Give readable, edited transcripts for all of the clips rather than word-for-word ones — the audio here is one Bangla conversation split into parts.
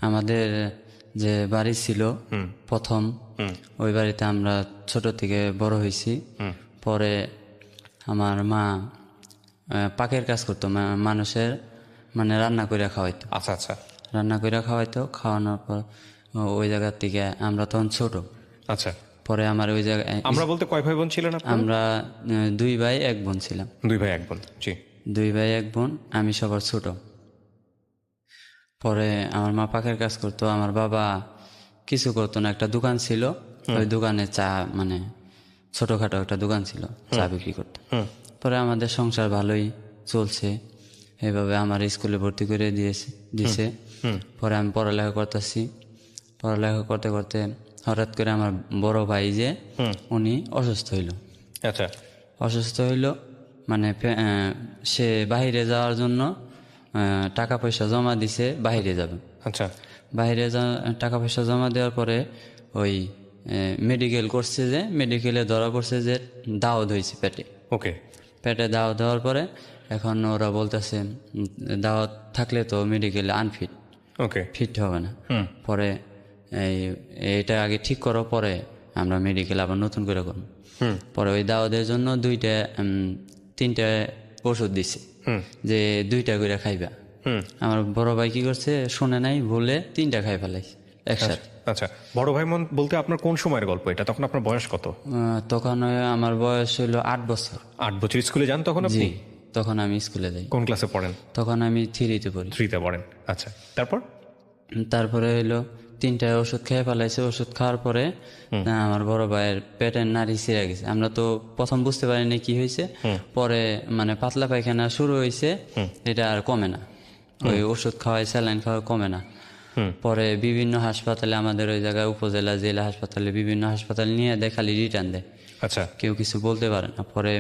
আমাদের যে বাড়ি ছিল প্রথম, ওই বাড়িতে আমরা ছোট থেকে বড় হয়েছি। পরে আমার মা পাকের কাজ করতো, মানুষের মানে রান্না করে খাওয়াইতো। আচ্ছা আচ্ছা রান্না করে খাওয়াইতো, খাওয়ানোর পর ওই জায়গার থেকে আমরা তখন ছোট। আচ্ছা। পরে আমার ওই জায়গায় আমরা বলতে কয় ভাই বোন ছিলেন আপনারা? আমরা 2 ভাই 1 বোন ছিলাম। 2 ভাই 1 বোন। জি। 2 ভাই 1 বোন, আমি সবার ছোট। পরে আমার মা পাখের কাজ করতো, আমার বাবা কিছু করতো না, একটা দোকান ছিল, ওই দোকানে চা মানে ছোটখাটো একটা দোকান ছিল, চা বিক্রি করতো। পরে আমাদের সংসার ভালোই চলছে, এইভাবে আমার স্কুলে ভর্তি করে দিছে। পরে আমি পড়ালেখা করতেছি, পড়ালেখা করতে করতে হঠাৎ করে আমার বড় ভাই যে উনি অসুস্থ হইল। আচ্ছা অসুস্থ হইল মানে সে বাইরে যাওয়ার জন্য টাকা পয়সা জমা দিছে, বাইরে যাবে। আচ্ছা বাইরে টাকা পয়সা জমা দেওয়ার পরে ওই মেডিকেল করছে, যে মেডিকেলে ধরা পড়ছে যে দাওয়াত হয়েছে পেটে। ওকে। পেটে দাওয়াত দেওয়ার পরে এখন ওরা বলতেছে দাওয়াত থাকলে তো মেডিকেলে আনফিট, ওকে, ফিট হবে না। পরে এইটা আগে ঠিক করো, পরে আমরা মেডিকেল আবার নতুন করে করব। পরে ওই দাওয়াতের জন্য 3টা ওষুধ দিছে, যে 2টা করে খাইবা। আমার বড় ভাই কি করছে শুনে নাই, ভুলে 3টা খাই ফেলাইছে একসাথে। আচ্ছা। বড় ভাই বোন বলতে আপনার কোন সময়ের গল্প এটা? তখন আপনার বয়স কত? তখন আমার বয়স হলো 8 বছর। 8 বছর। স্কুলে যান তখন আপনি? জি, তখন আমি স্কুলে যাই। কোন ক্লাসে পড়েন? তখন আমি 3তে পড়ি। 3তে পড়েন। আচ্ছা, তারপর? তারপরে হইলো 3টা ওষুধ খেয়ে ফেলাইছে। ওষুধ খাওয়ার পরে আমার বড় ভাইয়ের পেটের নাড়ি ছিঁড়ে গেছে। আমরা তো প্রথম বুঝতে পারিনি কি হয়েছে, পরে মানে পাতলা পায়খানা শুরু হয়েছে, এটা আর কমে না। ওই ওষুধ খাওয়াই, স্যালাইন খাওয়া কমে না। পরে বিভিন্ন হাসপাতালে, আমাদের ওই জায়গায় উপজেলা, জেলা হাসপাতালে, বিভিন্ন হাসপাতালে নিয়ে দেয়, খালি রিটার্ন দেয়। আচ্ছা। কেউ কিছু বলতে পারে না। পরে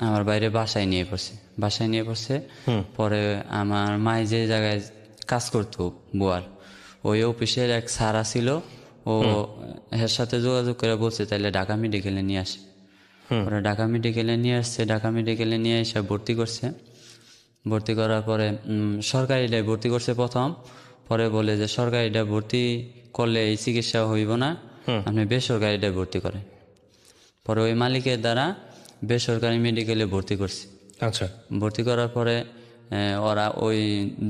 আমার বাইরে বাসায় নিয়ে পড়ছে। পরে আমার মাই যে জায়গায় কাজ করতো বুয়ার, ওই অফিসের এক স্যার ছিল, ও এর সাথে যোগাযোগ করে বলছে তাইলে ঢাকা মেডিকেলে নিয়ে আসে। পরে ঢাকা মেডিকেলে নিয়ে আসছে, ঢাকা মেডিকেলে নিয়ে এসে ভর্তি করছে। ভর্তি করার পরে সরকারিটায় ভর্তি করছে প্রথম। পরে বলে যে সরকারিটা ভর্তি করলে এই চিকিৎসা হইব না, আপনি বেসরকারিটায় ভর্তি করেন। পরে ওই মালিকের দ্বারা বেসরকারি মেডিকেলে ভর্তি করছি। আচ্ছা। ভর্তি করার পরে ওরা ওই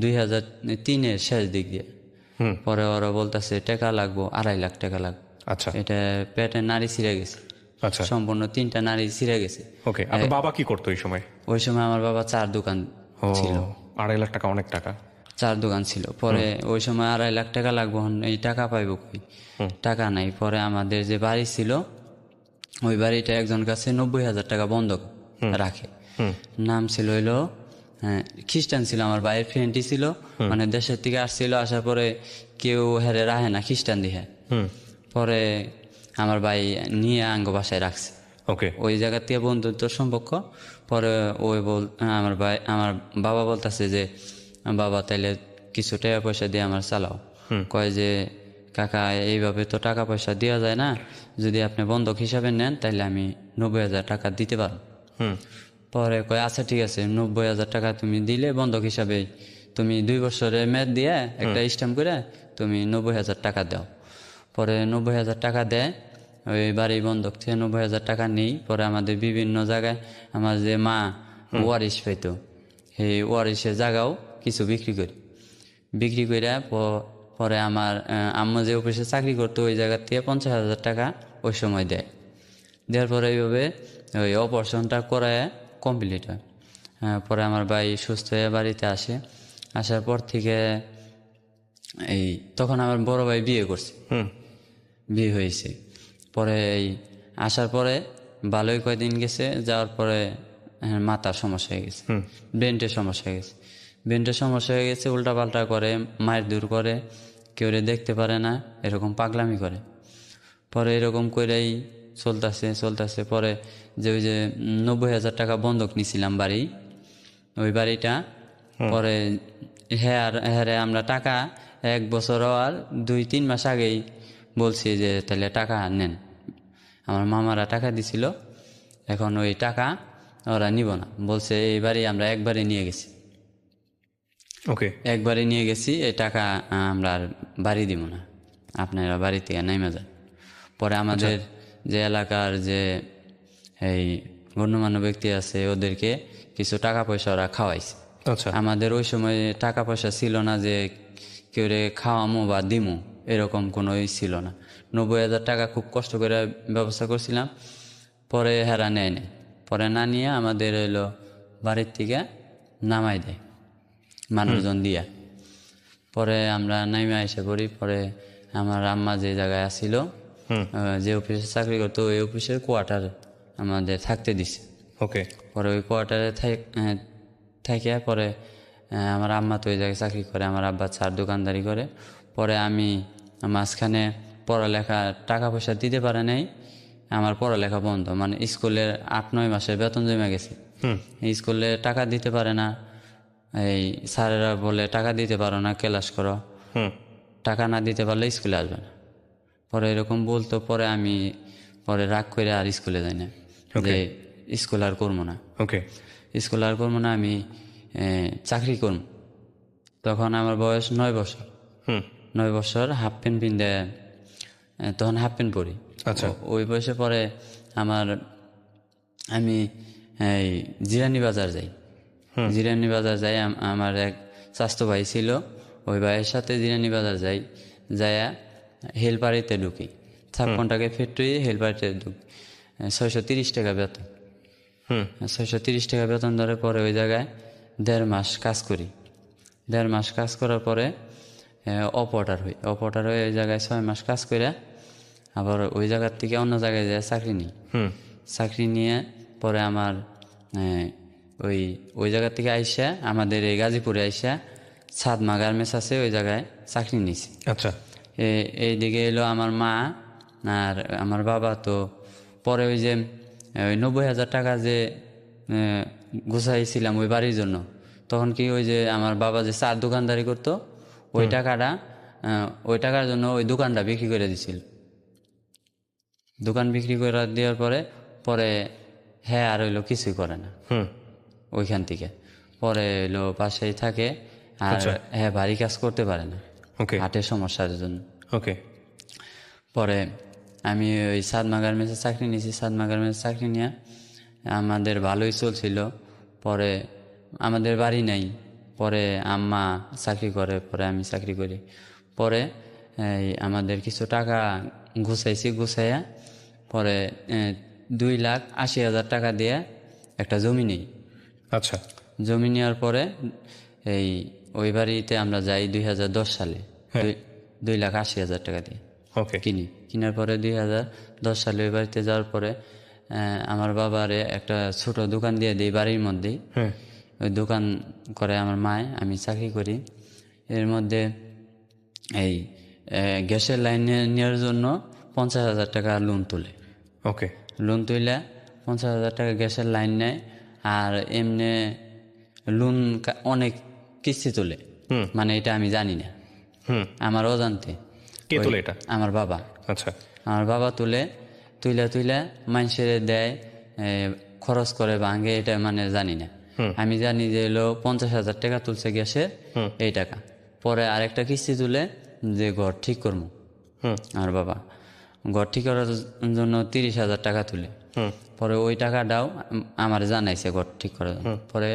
2003-এর শেষ দিক দিয়ে, পরে ওরা বলতেছে টাকা লাগবো, 2.5 লাখ টাকা লাগবে। আচ্ছা। এটা পেটের নাড়ি ছিঁড়ে গেছে, আচ্ছা, সম্পূর্ণ 3টা নাড়ি ছিঁড়ে গেছে। ওকে। আপনার বাবা কি করতো ওই সময়? ওই সময় আমার বাবা 4 দোকান ছিল। 2.5 লাখ টাকা অনেক টাকা। 4 দোকান ছিল। পরে ওই সময় 2.5 লাখ টাকা লাগবো, এই টাকা পাইব কই, টাকা নাই। পরে আমাদের যে বাড়ি ছিল, ওই বাড়িটা একজন কাছে 90,000 টাকা বন্ধক রাখে। নাম ছিল হইলো, খ্রিস্টান ছিল, আমার ভাইয়ের ফ্রেন্ডই ছিল, মানে দেশের থেকে আসছিল, আসার পরে কেউ হেরে রাখে না খ্রিস্টান দিয়ে। পরে আমার ভাই নিয়ে আঙ্গ বাসায় রাখছে। ওকে। ওই জায়গা থেকে বন্ধুত্ব সম্পর্ক। পরে ওই আমার বাবা বলতেছে যে বাবা তাইলে কিছু টাকা পয়সা দিয়ে আমার চালাও। কয় যে কাকা এইভাবে তো টাকা পয়সা দেওয়া যায় না, যদি আপনি বন্ধক হিসাবে নেন তাহলে আমি 90,000 টাকা দিতে পারবো। পরে কয় আচ্ছা ঠিক আছে, 90,000 টাকা তুমি দিলে বন্ধক হিসাবে, তুমি 2 বছরের মেয়াদ দিয়ে একটা স্ট্যাম্প করে তুমি 90,000 টাকা দাও। পরে 90,000 টাকা দেয়, ওই বাড়ি বন্ধক থেকে 90,000 টাকা নেই। পরে আমাদের বিভিন্ন জায়গায় আমার যে মা ওয়ারিশ পাইতো, সেই ওয়ারিশের জায়গাও কিছু বিক্রি করে পরে আমার আম্মা যে অফিসে চাকরি করতো, ওই জায়গার থেকে 50,000 টাকা ওই সময় দেয়। দেওয়ার পরে এইভাবে ওই অপারেশনটা করায় কমপ্লিট হয়। পরে আমার ভাই সুস্থ হয়ে বাড়িতে আসে। আসার পর থেকে তখন আমার বড় ভাই বিয়ে করছে, বিয়ে হয়েছে। পরে আসার পরে ভালোই কয়দিন গেছে, যাওয়ার পরে মাথার সমস্যা হয়ে গেছে, ব্রেনের সমস্যা হয়ে গেছে, উল্টাপাল্টা করে, মায়ের দূর করে, কেউ দেখতে পারে না, এরকম পাগলামি করে। পরে এরকম করেই চলতেছে। পরে যে ওই যে 90,000 টাকা বন্ধক নিছিলাম বাড়ি, ওই বাড়িটা পরে হ্যাঁ আমরা টাকা 1 বছর আর 2-3 মাস আগেই বলছি যে তাহলে টাকা নেন। আমার মামারা টাকা দিছিল, এখন ওই টাকা ওরা নিব না, বলছে এই বাড়ি আমরা একবারে নিয়ে গেছি। ওকে। একবারে নিয়ে গেছি, এই টাকা আমরা আর বাড়ি দিব না, আপনারা বাড়ি থেকে নাইমা যান। পরে আমাদের যে এলাকার যে এই গণ্যমান্য ব্যক্তি আছে ওদেরকে কিছু টাকা পয়সা ওরা খাওয়াইছে। আচ্ছা। আমাদের ওই সময় টাকা পয়সা ছিল না যে কেউ রে খাওয়ামো বা দিমু, এরকম কোনো ছিল না। 90,000 টাকা খুব কষ্ট করে ব্যবস্থা করছিলাম, পরে হেরা নেয় নেই। পরে না নিয়ে আমাদের হইলো বাড়ির থেকে নামাই দেয় মানুষজন দিয়া। পরে আমরা নাইমে এসে পড়ি। পরে আমার আম্মা যে জায়গায় আসছিল, যে অফিসে চাকরি করতো, ওই অফিসের কোয়ার্টার আমাদের থাকতে দিছে। ওকে। পরে ওই কোয়ার্টারে থাকে পরে আমার আম্মা তো ওই জায়গায় চাকরি করে, আমার আব্বা চার দোকানদারি করে। পরে আমি মাঝখানে পড়ালেখা টাকা পয়সা দিতে পারে নাই, আমার পড়ালেখা বন্ধ, মানে স্কুলের 8-9 মাসের বেতন জমে গেছে। স্কুলে টাকা দিতে পারে না, এই স্যারেরা বলে টাকা দিতে পারো না, ক্লাস করো, টাকা না দিতে পারলে স্কুলে আসবে না। পরে এরকম বলতো। পরে আমি পরে রাগ করে আর স্কুলে যাই না, যে স্কুল আর করবো না। ওকে। স্কুল আর করবো না, আমি চাকরি করব। তখন আমার বয়স 9 বছর। 9 বছর হাফ প্যান্ট পিনতে, তখন হাফ প্যান্ট পরি। আচ্ছা। ওই বয়সে পরে আমি এই জিরানি বাজার যাই। জিরানি বাজার যাই, আমার এক স্বাস্থ্য ভাই ছিল, ওই ভাইয়ের সাথে জিরানি বাজার যাই, যাইয়া হেলপারিতে ঢুকি। ছাপ্পনটাকে ফ্যাক্টরি হেলপারিতে ঢুকি। 630 টাকা বেতন। 630 টাকা বেতন ধরে পরে ওই জায়গায় 1.5 মাস কাজ করি। 1.5 মাস কাজ করার পরে অপরার হই। অপরার হয়ে ওই জায়গায় 6 মাস কাজ করে আবার ওই জায়গার থেকে অন্য জায়গায় যায় চাকরি নিই। চাকরি নিয়ে পরে আমার ওই জায়গা থেকে আইসা আমাদের এই গাজীপুরে আইসা সাদমা গার্মেন্টস আছে, ওই জায়গায় চাকরি নিছি। আচ্ছা। এইদিকে এলো আমার মা আর আমার বাবা। তো পরে ওই যে ওই 90,000 টাকা যে গুছাইছিলাম ওই বাড়ির জন্য, তখন কি ওই যে আমার বাবা যে চার দোকানদারি করতো, ওই টাকার জন্য ওই দোকানটা বিক্রি করে দিছিল। দোকান বিক্রি করে দেওয়ার পরে পরে হ্যাঁ আর হইলো কিছুই করে না ওইখান থেকে। পরে হইলো পাশেই থাকে, আর হ্যাঁ ভারী কাজ করতে পারে না হাটের সমস্যার জন্য। ওকে। পরে আমি ওই সাদমা গার্মেন্টসে চাকরি নিয়েছি। সাদমা গার্মেন্টসে চাকরি নিয়ে আমাদের ভালোই চলছিল। পরে আমাদের বাড়ি নাই, পরে আম্মা চাকরি করে, পরে আমি চাকরি করি। পরে আমাদের কিছু টাকা গুছাইয়া পরে 2,80,000 টাকা দিয়ে একটা জমি নেই। আচ্ছা। জমি নেওয়ার পরে ওই বাড়িতে আমরা যাই 2010 সালে। 2,80,000 টাকা দিয়ে কিনার পরে 2010 সালে ওই বাড়িতে যাওয়ার পরে আমার বাবারে একটা ছোট দোকান দিয়ে দিই বাড়ির মধ্যেই। ওই দোকান করে আমার মায়, আমি চাকরি করি। এর মধ্যে এই গ্যাসের লাইন নেওয়ার জন্য 50,000 টাকা লোন তুলে। লোন তুলে 50,000 টাকা গ্যাসের লাইন নেয়, আর এমনি লোন অনেক কিস্তি তুলে, মানে এটা আমি জানি না, আমার অজান্তে। কে তুলে এটা? আমার বাবা। আচ্ছা। আমার বাবা তুলে মানুষের দেয়, খরচ করে ভাঙে, এটা মানে জানি না। আমি জানি যে হলো 50,000 টাকা তুলছে গ্যাসের এই টাকা। পরে আরেকটা কিস্তি তুলে যে ঘর ঠিক করবো, আমার বাবা ঘর ঠিক করার জন্য 30,000 টাকা তুলে। পরে ওই টাকাটাও আমার জানাইছে ঘর ঠিক করার জন্য। পরে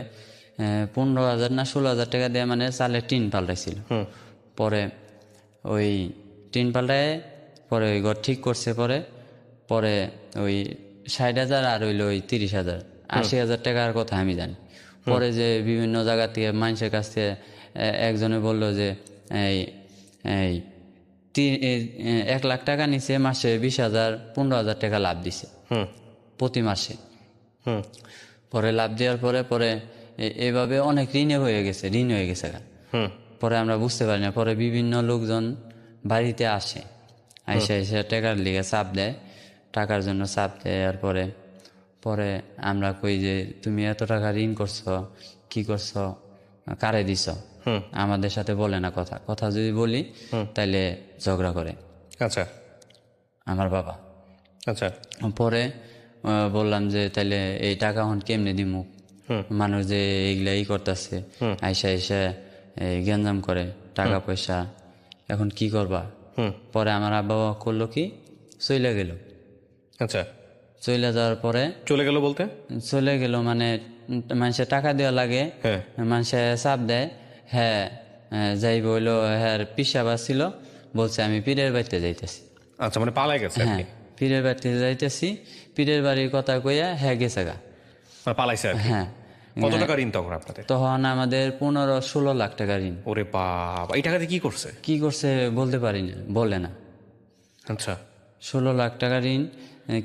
15,000 না 16,000 টাকা দিয়ে মানে চালের টিন পাল্টাইছিল। পরে ওই টিন পাল্টায় পরে ওই ঘর ঠিক করছে। পরে ওই 60,000 আর হইলো ওই 30,000, 80,000 টাকার কথা আমি জানি। পরে যে বিভিন্ন জায়গা থেকে মানুষের কাছ থেকে একজনে বললো যে 1 লাখ টাকা নিচে মাসে 20,000 15,000 টাকা লাভ দিছে প্রতি মাসে। পরে লাভ দেওয়ার পরে এভাবে অনেক ঋণ হয়ে গেছে। পরে আমরা বুঝতে পারি না। পরে বিভিন্ন লোকজন বাড়িতে আসে, এসে টাকার লিগে চাপ দেয়, টাকার জন্য চাপ দেয়। আর পরে আমরা কই যে তুমি এত টাকা ঋণ করছো, কি করছো, কারে দিছ, আমাদের সাথে বলে না। কথা যদি বলি তাইলে ঝগড়া করে। আচ্ছা। আমার বাবা। আচ্ছা। পরে বললাম যে তাইলে এই টাকা এখন কেমনে দিমু, মানুষ যে এইগুলাই করতেছে, আইসা এই গ্যাঞ্জাম করে টাকা পয়সা, এখন কি করবা? পরে আমার আব্বা করলো কি, চলে গেল। আচ্ছা, চলে যাওয়ার পরে চলে গেল বলতে? চলে গেল মানে মানুষের টাকা দেওয়া লাগে, হ্যাঁ। মানুষে চাপ দেয়। হ্যাঁ, যাই বললো, হ্যাঁ পিসাবা ছিল, বলছে আমি পীরের বাড়িতে যাইতেছি। আচ্ছা, মানে পালাই গেছে আর হ্যাঁ, কি। পীরের বাড়িতে যাইতেছি, পীরের বাড়ির কথা কইয়া হ্যাঁ গেছে গা। মানে পালাইছে আর কি। হ্যাঁ, কত টাকা ঋণ তখন আপনাদের? তখন আমাদের 15-16 লাখ টাকা ঋণ। ওরে বাবা, এই টাকা দিয়ে কি করছে? কি করছে বলতে পারি না, বলে না। আচ্ছা, 16 লাখ টাকা ঋণ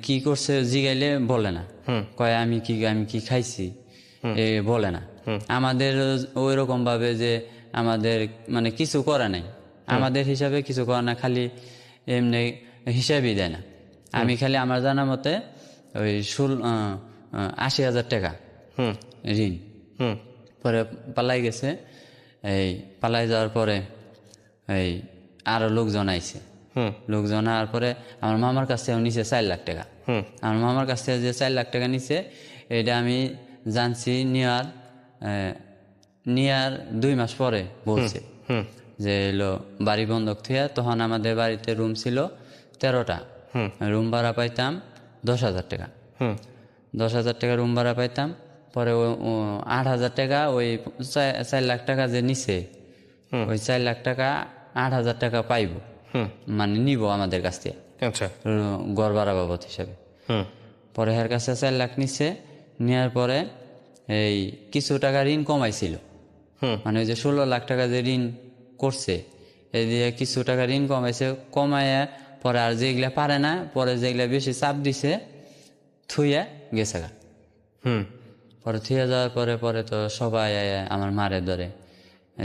কি করছে জিগাইলে বলে না, কয় আমি কি খাইছি এ বলে না। আমাদের ওই রকম ভাবে যে আমাদের মানে কিছু করে নাই, আমাদের হিসাবে কিছু করে না, খালি এমনি হিসাবই দেয় না। আমি খালি আমার জানা মতে ওই 80,000 টাকা ঋণ। পরে পালাই গেছে। এই পালাই যাওয়ার পরে এই আরো লোকজন আইছে। লোকজন আওয়ার পরে আমার মামার কাছ থেকে নিছে 4 লাখ টাকা। আমার মামার কাছ থেকে যে 4 লাখ টাকা নিছে, এটা আমি জানছি নিয়ার 2 মাস পরে বলছে যে এলো বাড়ি বন্ধক থিয়া। তখন আমাদের বাড়িতে রুম ছিল 13টা, রুম ভাড়া পাইতাম 10,000 টাকা। 10,000 টাকা রুম ভাড়া পাইতাম। পরে 8,000 টাকা ওই 4 লাখ টাকা যে নিছে, ওই 4 লাখ টাকা 8,000 টাকা পাইব, মানে নিব আমাদের কাছ থেকে আচ্ছা, গড় ভাড়া বাবদ হিসাবে। পরে এর কাছে 4 লাখ নিচ্ছে, নেওয়ার পরে এই কিছু টাকা ঋণ কমাইছিল, মানে ওই যে 16 লাখ টাকা যে ঋণ করছে, এই দিয়ে কিছু টাকা ঋণ কমাইছে। কমাইয়া পরে আর যেগুলা পারে না, পরে যেগুলা বেশি চাপ দিছে থুইয়া গেছে গা। পরে থুইয়া যাওয়ার পরে পরে তো সবাই আমার মারে ধরে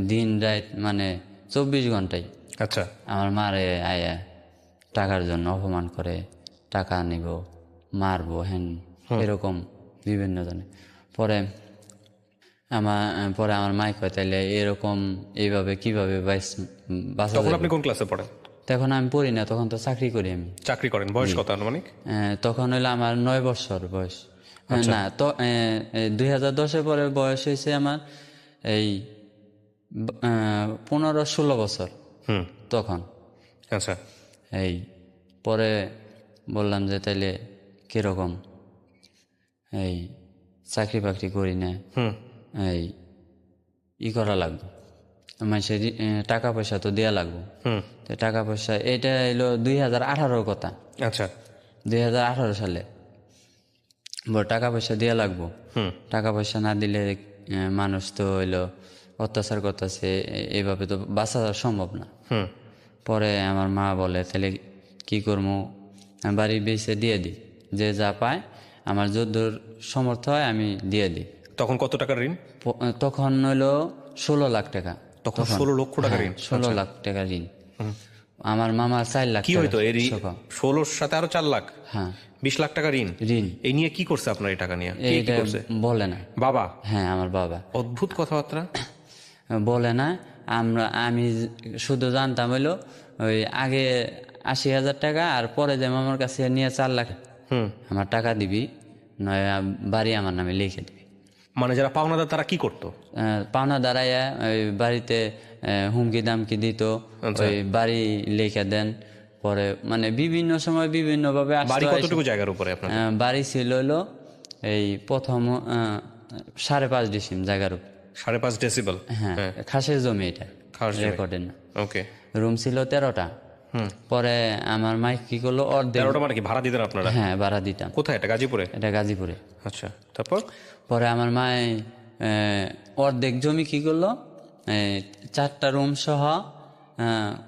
দিন রাত, মানে 24 ঘন্টায় আচ্ছা, আমার মারে আয়া টাকার জন্য অপমান করে, টাকা নিব, মারবো, হ্যান এরকম বিভিন্ন জনে। পরে আমার মাই কয় তাইলে এরকম এইভাবে কিভাবে বাঁচা তখন যাবে? আপনি কোন ক্লাসে পড়েন? তখন আমি পড়ি না, তখন তো চাকরি করি আমি। চাকরি করেন, বয়স কত আনুমানিক? তখন হইলো আমার 9 বছর বয়স। না তো 2010-এর পরে বয়স হয়েছে আমার এই 15-16 বছর তখন। আচ্ছা, এই পরে বললাম যে তাইলে কিরকম, এই চাকরি বাকরি করি না, এই করা লাগবে, মানুষের টাকা পয়সা তো দেওয়া লাগবে। তো টাকা পয়সা এটা এলো 2018 কথা। আচ্ছা, 2018 সালে টাকা পয়সা দেওয়া লাগবো। টাকা পয়সা না দিলে মানুষ তো হইলো অত্যাচার করতেছে, এইভাবে তো বাঁচা সম্ভব না। পরে আমার মা বলে তাহলে কি করবো, বাড়ি বেচে দিয়ে দিই, যে যা পায় আমার যদ্দূর সমর্থ হয় আমি দিয়ে দিই। তখন কত টাকার ঋণ? তখন হইলো 16 লাখ টাকা। তখন 16 লক্ষ টাকা ঋণ? 16 লাখ টাকা ঋণ। আমার মামার 4 লাখ কি টাকা হইতো এর? টাকা। 16-র সাথে আরো 4 লাখ, হ্যাঁ 20 লাখ টাকা ঋণ। ঋণ এই নিয়ে কি করছে আপনার? এই টাকা নিয়ে কি এইটা করছে? বলে না। বাবা? হ্যাঁ আমার বাবা অদ্ভুত কথাবার্তা। বলে না। আমি শুধু জানতাম হইলো ওই আগে 80,000 টাকা, আর পরে যে মামার কাছে নিয়ে 4 লাখ আমার টাকা দিবি, নয় বাড়ি আমার নামে লিখে দিবি। মানে যারা পাওনাদার তারা কি করতো? পাওনা দাঁড়াইয়া ওই বাড়িতে হুমকি দামকি দিত, ওই বাড়ি লিখে দেন। পরে মানে বিভিন্ন সময় বিভিন্ন ভাবে বাড়ি কতটুকু জায়গার উপরে আপনার? বাড়ি ছিল হলো এই প্রথম 5.5 ডিসিম জায়গার উপর। 5.5 ডেসিবেল? হ্যাঁ খাসের জমি, এটা খাস জমি। রেকর্ডের না। ওকে। রুম ছিল 13টা। পরে আমার মাইক কি করলো, অর্ধেক। 13টা মানে কি ভাড়া দিতেন আপনারা? হ্যাঁ ভাড়া দিতাম। কোথায়? এটা গাজীপুরে? এটা গাজীপুরে। আচ্ছা, তারপর? পরে আমার মায় অর্ধেক জমি কি করলো, 4টা রুম সহ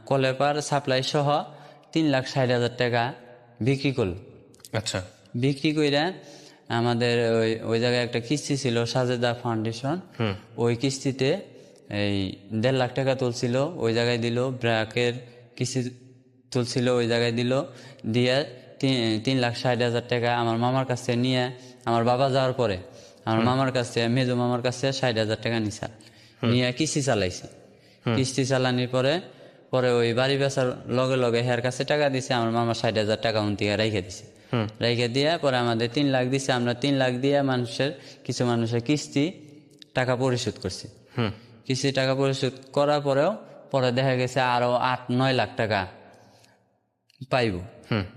কলেপার সাপ্লাই সহ 3,60,000 টাকা বিক্রি করলো। আচ্ছা, বিক্রি কইরা আমাদের ওই জায়গায় একটা কিস্তি ছিল সাজেদা ফাউন্ডেশন, ওই কিস্তিতে এই 1.5 লাখ টাকা তুলছিল, ওই জায়গায় দিল। ব্র্যাকের কিস্তি তুলছিল, ওই জায়গায় দিল। দিয়ে 3,60,000 টাকা আমার মামার কাছে নিয়ে, আমার বাবা যাওয়ার পরে আমার মামার কাছে, মেজো মামার কাছে 60,000 টাকা নিছা নিয়ে কিস্তি চালাইছি। কিস্তি চালানোর পরে পরে ওই বাড়ি বেচার লগে লগে হের কাছে টাকা দিছে, আমার মামা 60,000 টাকা উনতিকে রেখে দিছে। রেখে দিয়ে পরে আমাদের 3 লাখ দিছে। আমরা 3 লাখ দিয়ে কিছু মানুষের কিস্তি টাকা পরিশোধ করছি। কিস্তি টাকা পরিশোধ করার পরেও পরে দেখা গেছে আরো 8-9 লাখ টাকা পাইবো।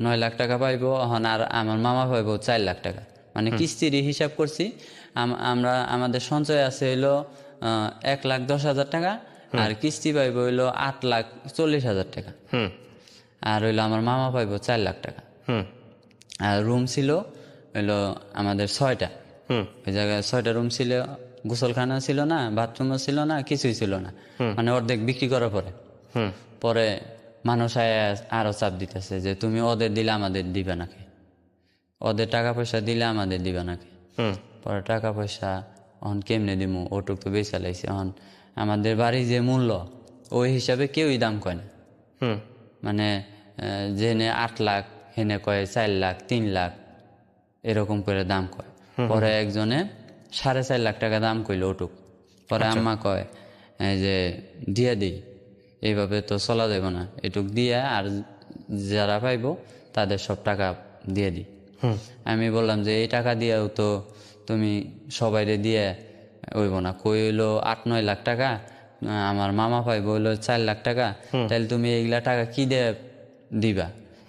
9 লাখ টাকা পাইবো, এখন আর আমার মামা পাইবো 4 লাখ টাকা। মানে কিস্তির হিসাব করছি, আমরা আমাদের সঞ্চয় আছে হইলো 1,10,000 টাকা, আর কিস্তি পাইবো হইলো 8,40,000 টাকা। আর হইলো আমার মামা পাইবো 4 লাখ টাকা। আর রুম ছিল হইলো আমাদের 6টা। ওই জায়গায় 6টা রুম ছিল, গোসলখানা ছিল না, বাথরুমও ছিল না, কিছুই ছিল না। মানে অর্ধেক বিক্রি করার পরে পরে মানুষ আরো চাপ দিতেছে যে তুমি ওদের দিলে আমাদের দিবে নাকি, ওদের টাকা পয়সা দিলে আমাদের দিবে নাকি। পরে টাকা পয়সা এখন কেমনে দিমু, ওটুক তো বেচা লাইছে। এখন আমাদের বাড়ি যে মূল্য ওই হিসাবে কেউই দাম কয় না। মানে যেনে 8 লাখ, হেনে কয় 4 লাখ, 3 লাখ এরকম করে দাম কয়। পরে একজনে 4.5 লাখ টাকা দাম কইল ওটুক। পরে আম্মা কয় যে দিয়ে দিই, এইভাবে তো চলা যাব না, এটুক দিয়া আর যারা পাইবো তাদের সব টাকা দিয়ে দিই। আমি বললাম যে এই টাকা দিয়েও তো তুমি সবাইরে দিয়ে হইব না, কই হইলো 8-9 লাখ টাকা, আমার মামা পাইবো হইলো 4 লাখ টাকা, তাহলে তুমি এইগুলা টাকা কি দিয়ে দিবা?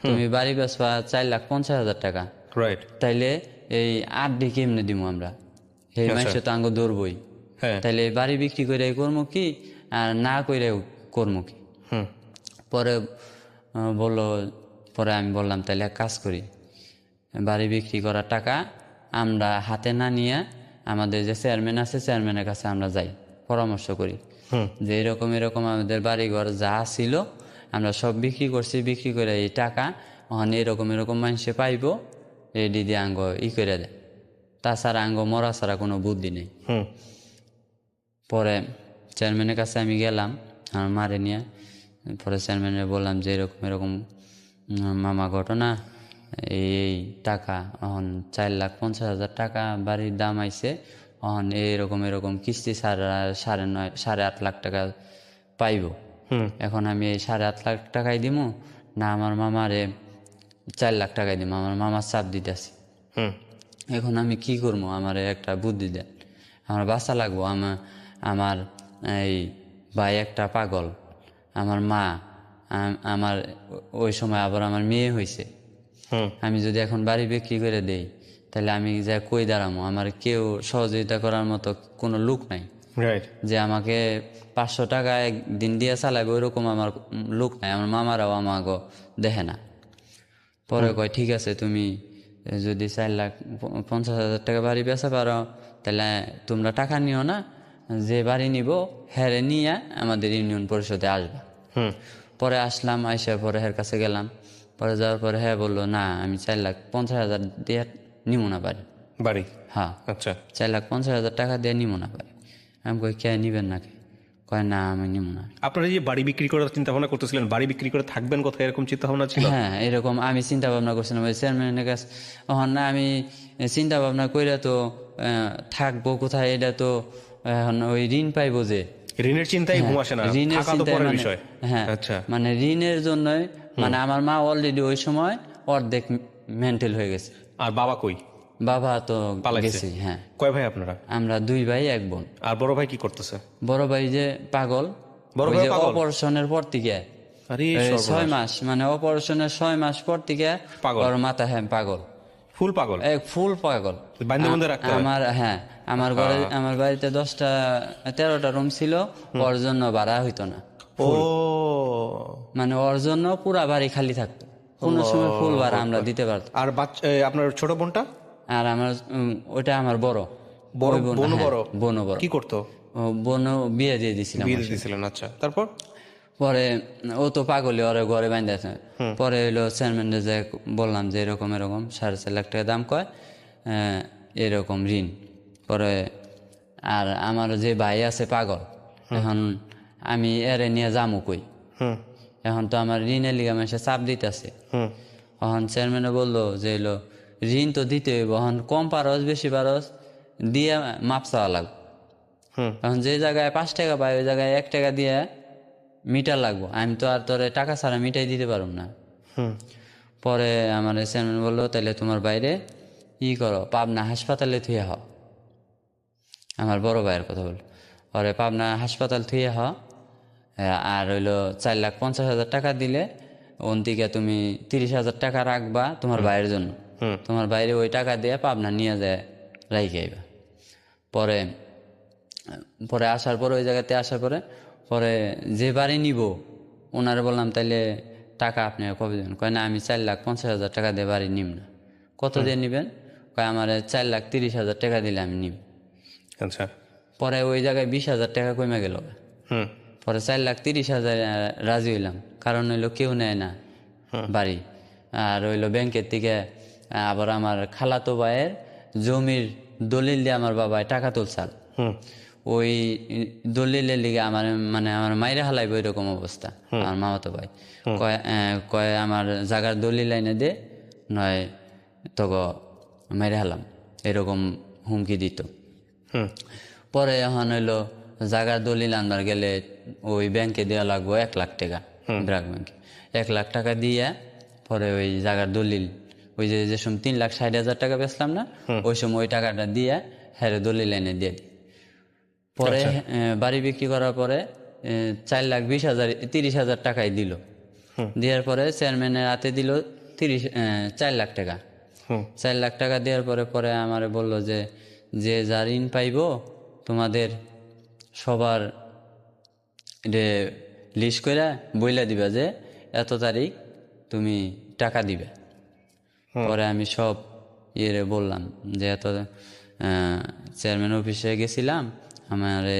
তুমি বাড়ি বেচবা 4,50,000 টাকা, রাইট। তাইলে এই 8 দিয়ে কেমনে দিব আমরা? এই মাসে তো আঙ্গ দৌড়বই। তাইলে বাড়ি বিক্রি করে করবো কি, আর না করে করবো কি? পরে বললো, পরে আমি বললাম তাইলে এক কাজ করি, বাড়ি বিক্রি করার টাকা আমরা হাতে না নিয়ে আমাদের যে চেয়ারম্যান আছে চেয়ারম্যানের কাছে আমরা যাই, পরামর্শ করি যে এরকম এরকম আমাদের বাড়িঘর যা ছিল আমরা সব বিক্রি করছি, বিক্রি করে এই টাকা ওখানে এরকম এরকম মানুষে পাইবো, এই দিদি আঙ্গ করে দেয়, তাছাড়া আঙ্গ মরা ছাড়া কোনো বুদ্ধি নেই। পরে চেয়ারম্যানের কাছে আমি গেলাম আমার মারে নিয়ে। পরে চেয়ারম্যানের বললাম যে এরকম এরকম মামা ঘটনা, এই টাকা এখন 4,50,000 টাকা বাড়ির দাম আইছে, এখন এরকম এরকম কিস্তি 8.5 লাখ টাকা পাইব। এখন আমি এই 8.5 লাখ টাকাই দিব না আমার মামারে 4 লাখ টাকাই দিব? আমার মামার চাপ দিতেছি। এখন আমি কি করবো? আমার একটা বুদ্ধি দেন, আমার বাঁচা লাগবো। আমার এই ভাই একটা পাগল, আমার মা, আমার ওই সময় আবার আমার মেয়ে হয়েছে। আমি যদি এখন বাড়ি বিক্রি করে দেই তাহলে আমি যা কই দাঁড়ামো? আমার কেউ সহযোগিতা করার মতো কোনো লোক নাই, যে আমাকে 500 টাকা একদিন দিয়ে চালাবে ওইরকম আমার লোক নাই, আমার মামারাও আমাকে দেখে না। পরে কয় ঠিক আছে, তুমি যদি 4,50,000 টাকা বাড়ি বেচা পারো তাহলে তোমরা টাকা নিও না, যে বাড়ি নিব হ্যারে নিয়ে আমাদের ইউনিয়ন পরিষদে আসবা। পরে আসলাম, আইসা পরে হের কাছে গেলাম। পরে যাওয়ার পরে হ্যাঁ বললো না আমি 4,50,000 দিয়ে নিব না বাড়ি। হ্যাঁ, আচ্ছা, 4,50,000 টাকা দিয়ে নিব না বাড়ি। আমি কই কে নিবেন নাকি? কয় না আমি নিব না। আপনারা যে বাড়ি বিক্রি করার চিন্তা ভাবনা করতেছিলেন, বাড়ি বিক্রি করে থাকবেন কোথায়, এরকম চিন্তা ভাবনা ছিল? হ্যাঁ, এরকম আমি চিন্তা ভাবনা করছিলাম ওই চেয়ারম্যানের কাছে। এখন না আমি চিন্তা ভাবনা কইরা তো থাকবো কোথায়, এটা তো এখন ওই ঋণ পাইবো যে ঋণের চিন্তাই ঘুম আসে না, টাকা তো পরের বিষয়। হ্যাঁ, মানে ঋণের জন্যই, মানে আমার মা অলরেডি ওই সময় অর্ধেক মেন্টাল হয়ে গেছে। আর বাবা কই? বাবা তো গেছে। হ্যাঁ। কয় ভাই আপনারা? আমরা 2 ভাই 1 বোন। আর বড় ভাই কি করতেছে? বড় ভাই যে পাগল, বড় ভাই অপারেশনের পর থেকে 6 মাস, মানে অপারেশনের 6 মাস পর থেকে ওর মাথা, হ্যাঁ পাগল, ফুল পাগল, ফুল পাগল। আমার ঘরে, আমার বাড়িতে 13টা রুম ছিল, ওর জন্য ভাড়া হইতো না। মানে ওর জন্য পুরা বাড়ি খালি থাকতো, কোন সময় ফুল ভাড়া আমরা দিতে পারতাম। আর আপনার ছোট বোনটা? আর আমার ওটা আমার বড় বোন। বড় কি করতো? বোন বিয়ে দিয়ে দিছিলাম। আচ্ছা, তারপর? পরে ও তো পাগলি, ওরে ঘরে বাঁধেছে। পরে হইলো চেয়ারম্যান যে বললাম যে এরকম এরকম 4.5 লাখ টাকা দাম কয়, এরকম ঋণ। পরে আর আমার যে ভাই আছে পাগল, এখন আমি এরে নিয়ে যামু কই? এখন তো আমার ঋণের লিগা মাসে চাপ দিতেছে। এখন চেয়ারম্যানে বললো যে এলো ঋণ তো দিতে হইব, এখন কম পারস বেশি পারস দিয়ে মাপ চাওয়া লাগবে। এখন যে জায়গায় 5 টাকা পাই ওই জায়গায় 1 টাকা দিয়ে মিটার লাগবো, আমি তো আর তোরে টাকা ছাড়া মিটাই দিতে পারব না। পরে আমার চেয়ারম্যান বললো তাহলে তোমার বাইরে করো, পাবনা হাসপাতালে থুয়ে হও। আমার বড় ভাইয়ের কথা বললো। পরে পাবনা হাসপাতাল থুয়ে আর হইলো 4,50,000 টাকা দিলে ওন থেকে তুমি 30,000 টাকা রাখবা তোমার ভাইয়ের জন্য। তোমার বাইরে ওই টাকা দিয়ে পাবনা নিয়ে যায় রাইখে আইবা। পরে পরে আসার পরে ওই জায়গাতে আসার পরে পরে যে বাড়ি নিব ওনারে বললাম তাইলে টাকা আপনি কবে দেবেন? কয় না আমি 4,50,000 টাকা দিয়ে বাড়ি নিব না। কত দিয়ে নিবেন? কয় আমার 4,30,000 টাকা দিলে আমি নিব। আচ্ছা। পরে ওই জায়গায় 20,000 টাকা কমে গেল। পরে 4,30,000 রাজি হইলাম, কারণ হইলো কেউ নেয় না বাড়ি। আর হইলো ব্যাংকের থেকে আবার আমার খালাতো ভাইয়ের জমির দলিল দিয়ে আমার বাবায় টাকা তুলছাল। ওই দলিলের লিগে আমার মানে আমার মাইরে হালাইব এরকম অবস্থা। আমার মামাতো ভাই কয় আমার জাগার দলিল আইনে দে, নয় তগো মাইরে হালাম, এরকম হুমকি দিত। পরে এখন হইলো জাগার দলিল আনবার গেলে ওই ব্যাংকে দেওয়া লাগবো 1 লাখ টাকা, ব্র্যাক ব্যাংকে 1 লাখ টাকা দিয়ে পরে ওই জাগার দলিল ওই যে সময় 3,60,000 টাকা বেচলাম না, ওই সময় ওই টাকাটা দিয়ে হ্যাঁ দলিল এনে দিয়ে দিই। পরে বাড়ি বিক্রি করার পরে 4,20,000 টাকাই দিল। দেওয়ার পরে চেয়ারম্যানের হাতে দিল 4 লাখ টাকা। 4 লাখ টাকা দেওয়ার পরে পরে আমার বলল যে যে যা ঋণ পাইব তোমাদের সবার লিস্ট করে বইলা দিবা যে এত তারিখ তুমি টাকা দিবে। পরে আমি সব ইয়ে বললাম যে এত চেয়ারম্যান অফিসে গেছিলাম, আমারে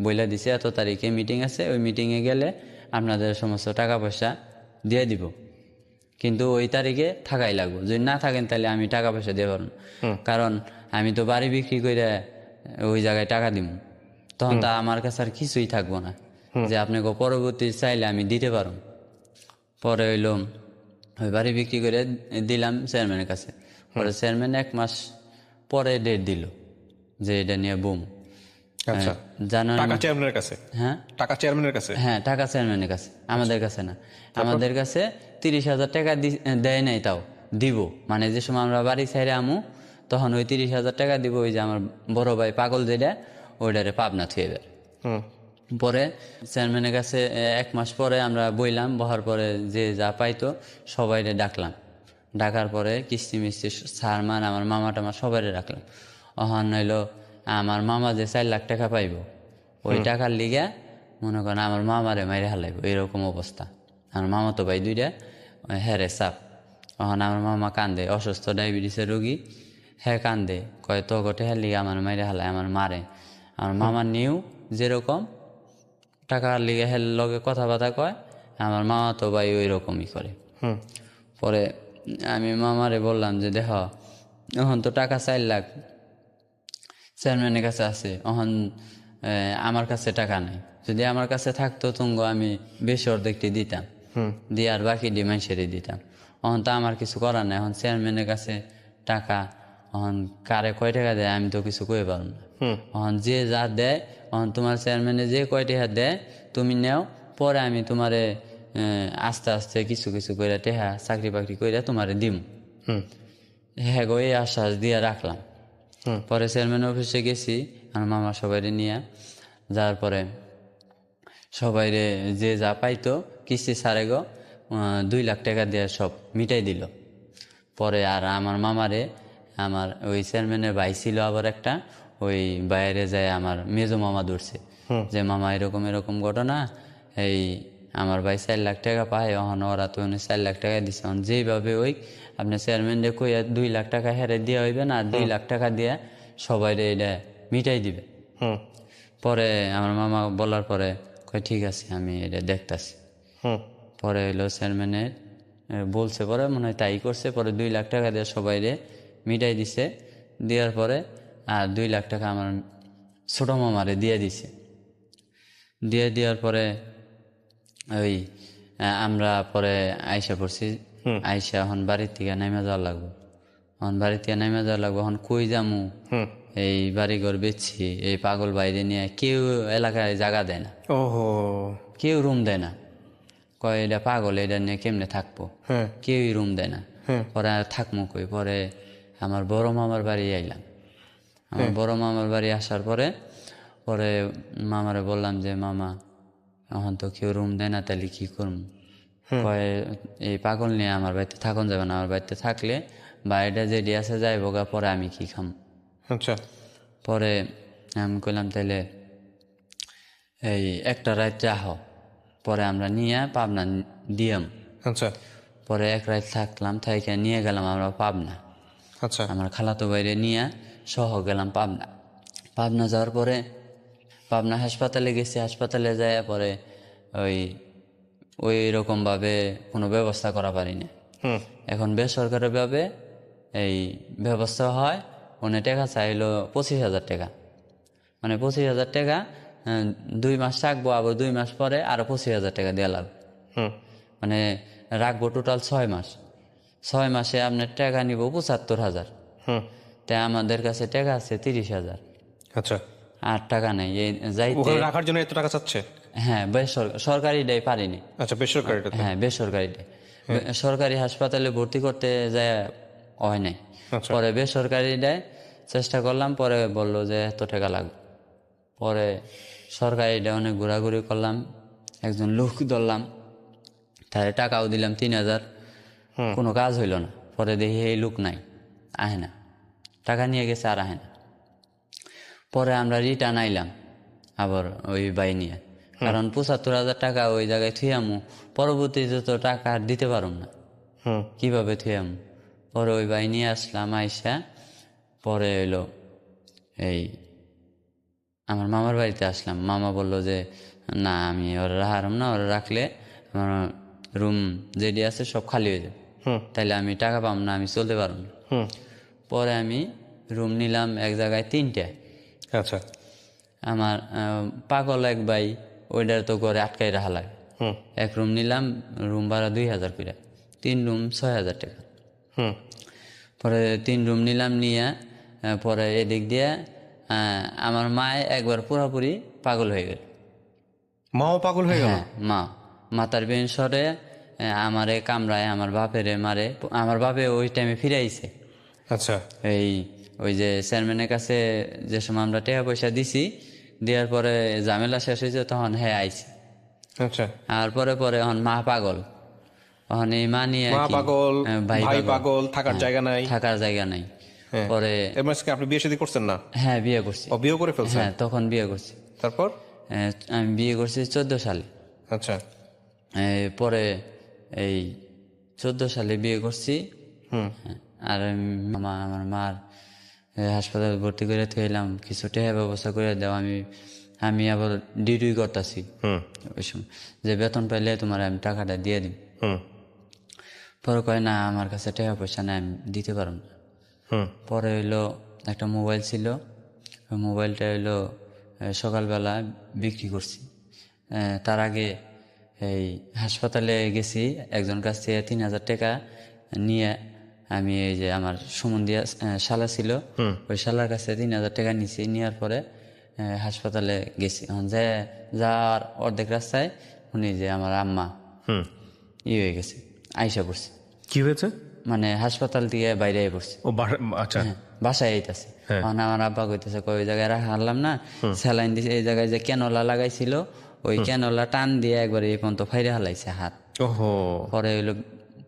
বইলা দিছে এত তারিখে মিটিং আছে, ওই মিটিংয়ে গেলে আপনাদের সমস্ত টাকা পয়সা দিয়ে দিব, কিন্তু ওই তারিখে থাকাই লাগবো, যদি না থাকেন তাহলে আমি টাকা পয়সা দিয়ে পারবো। কারণ আমি তো বাড়ি বিক্রি করে ওই জায়গায় টাকা দিব, তখন তা আমার কাছে আর কিছুই থাকবো না যে আপনাকে পরবর্তী চাইলে আমি দিতে পারব। পরে হইলো ওই বাড়ি বিক্রি করে দিলাম চেয়ারম্যানের কাছে। পরে চেয়ারম্যান 1 মাস পরে ডেট দিল যে এটা নিয়ে বুম। আচ্ছা, জানার টাকা চেয়ারম্যানের কাছে? হ্যাঁ, টাকা চেয়ারম্যানের কাছে? হ্যাঁ, টাকা চেয়ারম্যানের কাছে, আমাদের কাছে না। আমাদের কাছে 30,000 টাকা দেয় নাই, তাও দিব মানে যে সময় আমরা বাড়ি ছাইরে আমু তখন ওই 30,000 টাকা দিব। ওই যে আমার বড় ভাই পাগল যেটা ওইটারে পাবনা থুয়ে দেয়। পরে চেয়ারম্যানের কাছে 1 মাস পরে আমরা বইলাম, বহার পরে যে যা পাইতো সবাইরে ডাকলাম। ডাকার পরে কিস্তি মিস্তি সারমান আমার মামা টামা সবাইরে ডাকলাম। অহন হইলো আমার মামা যে 4 লাখ টাকা পাইব ওই টাকার লিগা মনে করেন আমার মামারে মাইরে হালাইব, এরকম অবস্থা। আমার মামা তো ভাই 2টা হেরে চাপ। তখন আমার মামা কান্দে, অসুস্থ ডায়াবেটিসের রোগী, হ্যাঁ কান্দে, কয় তো গোটে হ্যাঁ লিগে আমার মাইরে হালায়, আমার মারে। আমার মামার নিউ যেরকম টাকার লিগে হের লগে কথাবার্তা কয়, আমার মামা তো ভাই ওই রকমই করে। পরে আমি মামারে বললাম যে দেখ এখন তো টাকা 4 লাখ চেয়ারম্যানের কাছে আছে, এখন আমার কাছে টাকা নেই, যদি আমার কাছে থাকতো তুঙ্গ আমি বেশি অর্ধেকটি দিতাম, দিয়ে আর বাকি মানুষেরই দিতাম। এখন তো আমার কিছু করার নাই, এখন চেয়ারম্যানের কাছে টাকা, এখন কারে কয় টাকা দেয় আমি তো কিছু কই পারব না। এখন যে যা দেয়, এখন তোমার চেয়ারম্যানে যে কয় টাকা দেয় তুমি নেও, পরে আমি তোমারে আস্তে আস্তে কিছু কিছু করে টেহা চাকরি বাকরি করে তোমারে দিম। হ্যাঁ গো, এই আশ্বাস দিয়ে রাখলাম। পরে চেয়ারম্যান অফিসে গেছি আমার মামা সবাইরে নিয়ে, যাওয়ার পরে সবাইরে যে যা পাইতো কিস্তি সারে গো 2 লাখ টাকা দিয়ে সব মিটাই দিল। পরে আর আমার মামারে আমার ওই চেয়ারম্যানের ভাই ছিল আবার একটা, ওই বাইরে যায় আমার মেজো মামা ধরছে যে মামা এরকম এরকম ঘটনা, এই আমার ভাই 4 লাখ টাকা পায়, এখন ওরা তো 4 লাখ টাকা দিচ্ছে, যেভাবে ওই আপনি চেয়ারম্যানরে কই 2 লাখ টাকা হেরে দেওয়া হইবে না, 2 লাখ টাকা দিয়ে সবাইরে এটা মিটাই দিবে। পরে আমার মামা বলার পরে কয় ঠিক আছে আমি এটা দেখতাছি। পরে হইলো চেয়ারম্যানের বলছে, পরে মনে হয় তাই করছে। পরে 2 লাখ টাকা দিয়ে সবাইরে মিটাই দিছে। দেওয়ার পরে আর 2 লাখ টাকা আমার ছোট মামারে দিয়ে দিছে। দেওয়ার পরে ওই আমরা পরে আইসা পড়ছি। আইসা এখন বাড়ির থেকে নাইমা যাওয়া লাগবো, এখন বাড়ির থেকে নাইমা যাওয়া লাগবো। এখন কই যামু, এই বাড়িঘর বেচছি, এই পাগল বাইরে নিয়ে কেউ এলাকায় জায়গা দেয় না, কেউ রুম দেয় না। কয় এটা পাগল, এটা নিয়ে কেমনে থাকবো, কেউই রুম দেয় না। পরে থাকবো কই, পরে আমার বড় মামার বাড়ি আইলাম। আমার বড় মামার বাড়ি আসার পরে পরে মামারে বললাম যে মামা এখন তো কেউ রুম দেয় না, তাহলে কি করব? কয় এই পাগল নিয়ে আমার বাড়িতে থাকুন যাবে না, আমার বাড়িতে থাকলে বাড়িটা যে আছে যাইব গা, পরে আমি কি খাম? আচ্ছা পরে আমি কইলাম তাইলে এই একটা রাত রাহ, পরে আমরা নিয়ে পাবনা দিয়াম। আচ্ছা পরে এক রাত থাকলাম, থাইকে নিয়ে গেলাম আমরা পাবনা। আচ্ছা আমার খালাতো বাইরে নিয়ে সহ গেলাম পাবনা। পাবনা যাওয়ার পরে পাবনা হাসপাতালে গেছি, হাসপাতালে যায় পরে ওই ওই রকমভাবে কোনো ব্যবস্থা করা পারি না। এখন বেসরকারিভাবে এই ব্যবস্থা হয়, উনি টাকা চাইলো 25,000 টাকা, মানে 25,000 টাকা 2 মাস রাখবো, আবার 2 মাস পরে আরো 25,000 টাকা দেওয়া লাগবে। মানে রাখবো টোটাল 6 মাস, 6 মাসে আপনার টাকা নিব 75,000। তাই আমাদের কাছে টাকা আছে 30,000, আচ্ছা আর টাকা নেই এই যাইতে। ওখানে রাখার জন্য এত টাকা চাচ্ছে? হ্যাঁ, সরকারিটাই পারিনি। আচ্ছা বেসরকারিটা? হ্যাঁ, বেসরকারিটাই। সরকারি হাসপাতালে ভর্তি করতে যায় হয় নাই। আচ্ছা পরে বেসরকারিটায় চেষ্টা করলাম, পরে বললো যে এত টাকা লাগবে। পরে সরকারিটা অনেক ঘোরাঘুরি করলাম, একজন লোক ধরলাম, তারে টাকাও দিলাম 3,000, কোনো কাজ হইল না। পরে দেখি এই লোক নাই, আহে না, টাকা নিয়ে গেছে আর আহে না। পরে আমরা রিটার্ন আইলাম আবার ওই বাই নিয়ে, কারণ 75,000 টাকা ওই জায়গায় থুয়ামু, পরবর্তীতে তো টাকা আর দিতে পারুম না, কিভাবে থুয়ামু? পরে ওই বাই নিয়ে আসলাম, আইসা পরে এলো এই আমার মামার বাড়িতে আসলাম। মামা বলল যে না, আমি ওরা রাখারাম না, ওরা রাখলে আমার রুম যেটি আছে সব খালি হয়ে যাবে, তাইলে আমি টাকা পাম না, আমি চলতে পারব না। পরে আমি রুম নিলাম এক জায়গায় 3টায়। আচ্ছা আমার পাগল এক ভাই, ওইটার তো ঘরে আটকাই রাখা লাগে। এক রুম নিলাম, রুম ভাড়া 2,000 করে, 3 রুম 6,000 টাকা। পরে 3 রুম নিলাম, নিয়ে পরে এদিক দিয়ে আমার মায় একবার পুরোপুরি পাগল হয়ে গেল। মাও পাগল হয়ে গেল? হ্যাঁ, মাতার বেন সরে আমারে কামড়ায়, আমার বাপেরে মারে। আমার বাপে ওই টাইমে ফিরে আইছে। আচ্ছা ওই যে চেয়ারম্যানের কাছে যে সময় আমরা টাকা পয়সা দিছি, দেওয়ার পরে ঝামেলা শেষ হয়েছে, তখন হ্যাঁ আইছে। আচ্ছা আর পরে পরে এখন মা পাগল, এখন এই মা নিয়ে মা পাগল, ভাই পাগল, থাকার জায়গা নাই। থাকার জায়গা নাই। পরে এবার আপনি বিয়ে শাদী করছেন না? হ্যাঁ, বিয়ে করছি। ও বিয়ে করে ফেলছেন? হ্যাঁ, তখন বিয়ে করছি। তারপর? আমি বিয়ে করছি 14 সালে। আচ্ছা পরে এই 14 সালে বিয়ে করছি। আর আমার মার হাসপাতালে ভর্তি করে থইলাম, কিছু টাকা ব্যবস্থা করে দাও, আমি আবার ডিউটি করতেছি ওই সময়, যে বেতন পাইলে তোমার আমি টাকাটা দিয়ে দিই। পরে কয় না, আমার কাছে টাকা পয়সা নেই, আমি দিতে পারব না। পরে হইলো একটা মোবাইল ছিল, ওই মোবাইলটা হইলো সকালবেলা বিক্রি করছি। তার আগে এই হাসপাতালে গেছি, একজন কাছ থেকে 3,000 টাকা নিয়ে আমি এই যে আমার সুমন্দিয়া শালা ছিল, ওই শালার কাছে 3,000 টাকা নিছি। নেওয়ার পরে হাসপাতালে গেছি। যাওয়ার অর্ধেক রাস্তায় উনি যে আমার আম্মা হয়ে গেছে, আইসা পড়ছে। কি হয়েছে? মানে হাসপাতাল থেকে বাইরে পড়ছে। ও আচ্ছা বাসায় আইতাছে। আমার আব্বা কইতেছে, ওই জায়গায় রাখা হারলাম না, স্যালাইন দিছে, এই জায়গায় যে ক্যানোলা লাগাইছিল, ওই ক্যানোলা টান দিয়ে একবার এই পর্যন্ত ফাইরে হালাইছে হাত। পরে হইলো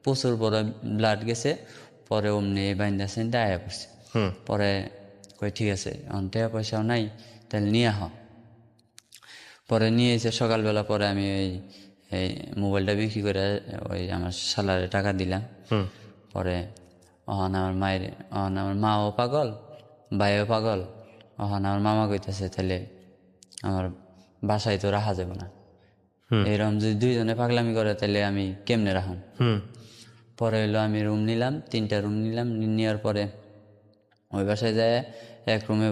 প্রচুর বড় ব্লাড গেছে। পরে অমনি বাইন্দা সেন্দা আয়া পড়ছে। পরে কই ঠিক আছে, এখন টাকা পয়সাও নাই, তাহলে নিয়ে আহ। পরে নিয়ে এসে সকালবেলা পরে আমি এই মোবাইলটা বিক্রি করে ওই আমার শালারে টাকা দিলাম। পরে আমার মাও পাগল, ভাইও পাগল। আমার মামা কইতেছে, তাহলে আমার বাসায় তো রাখা যাবে না, এরকম যদি 2জনে পাগলামি করে তাহলে আমি কেমনে রাখুন? পরে হইলো আমি রুম নিলাম, 3টা রুম নিলাম। নেওয়ার পরে ওই বাসায় যায় এক রুমে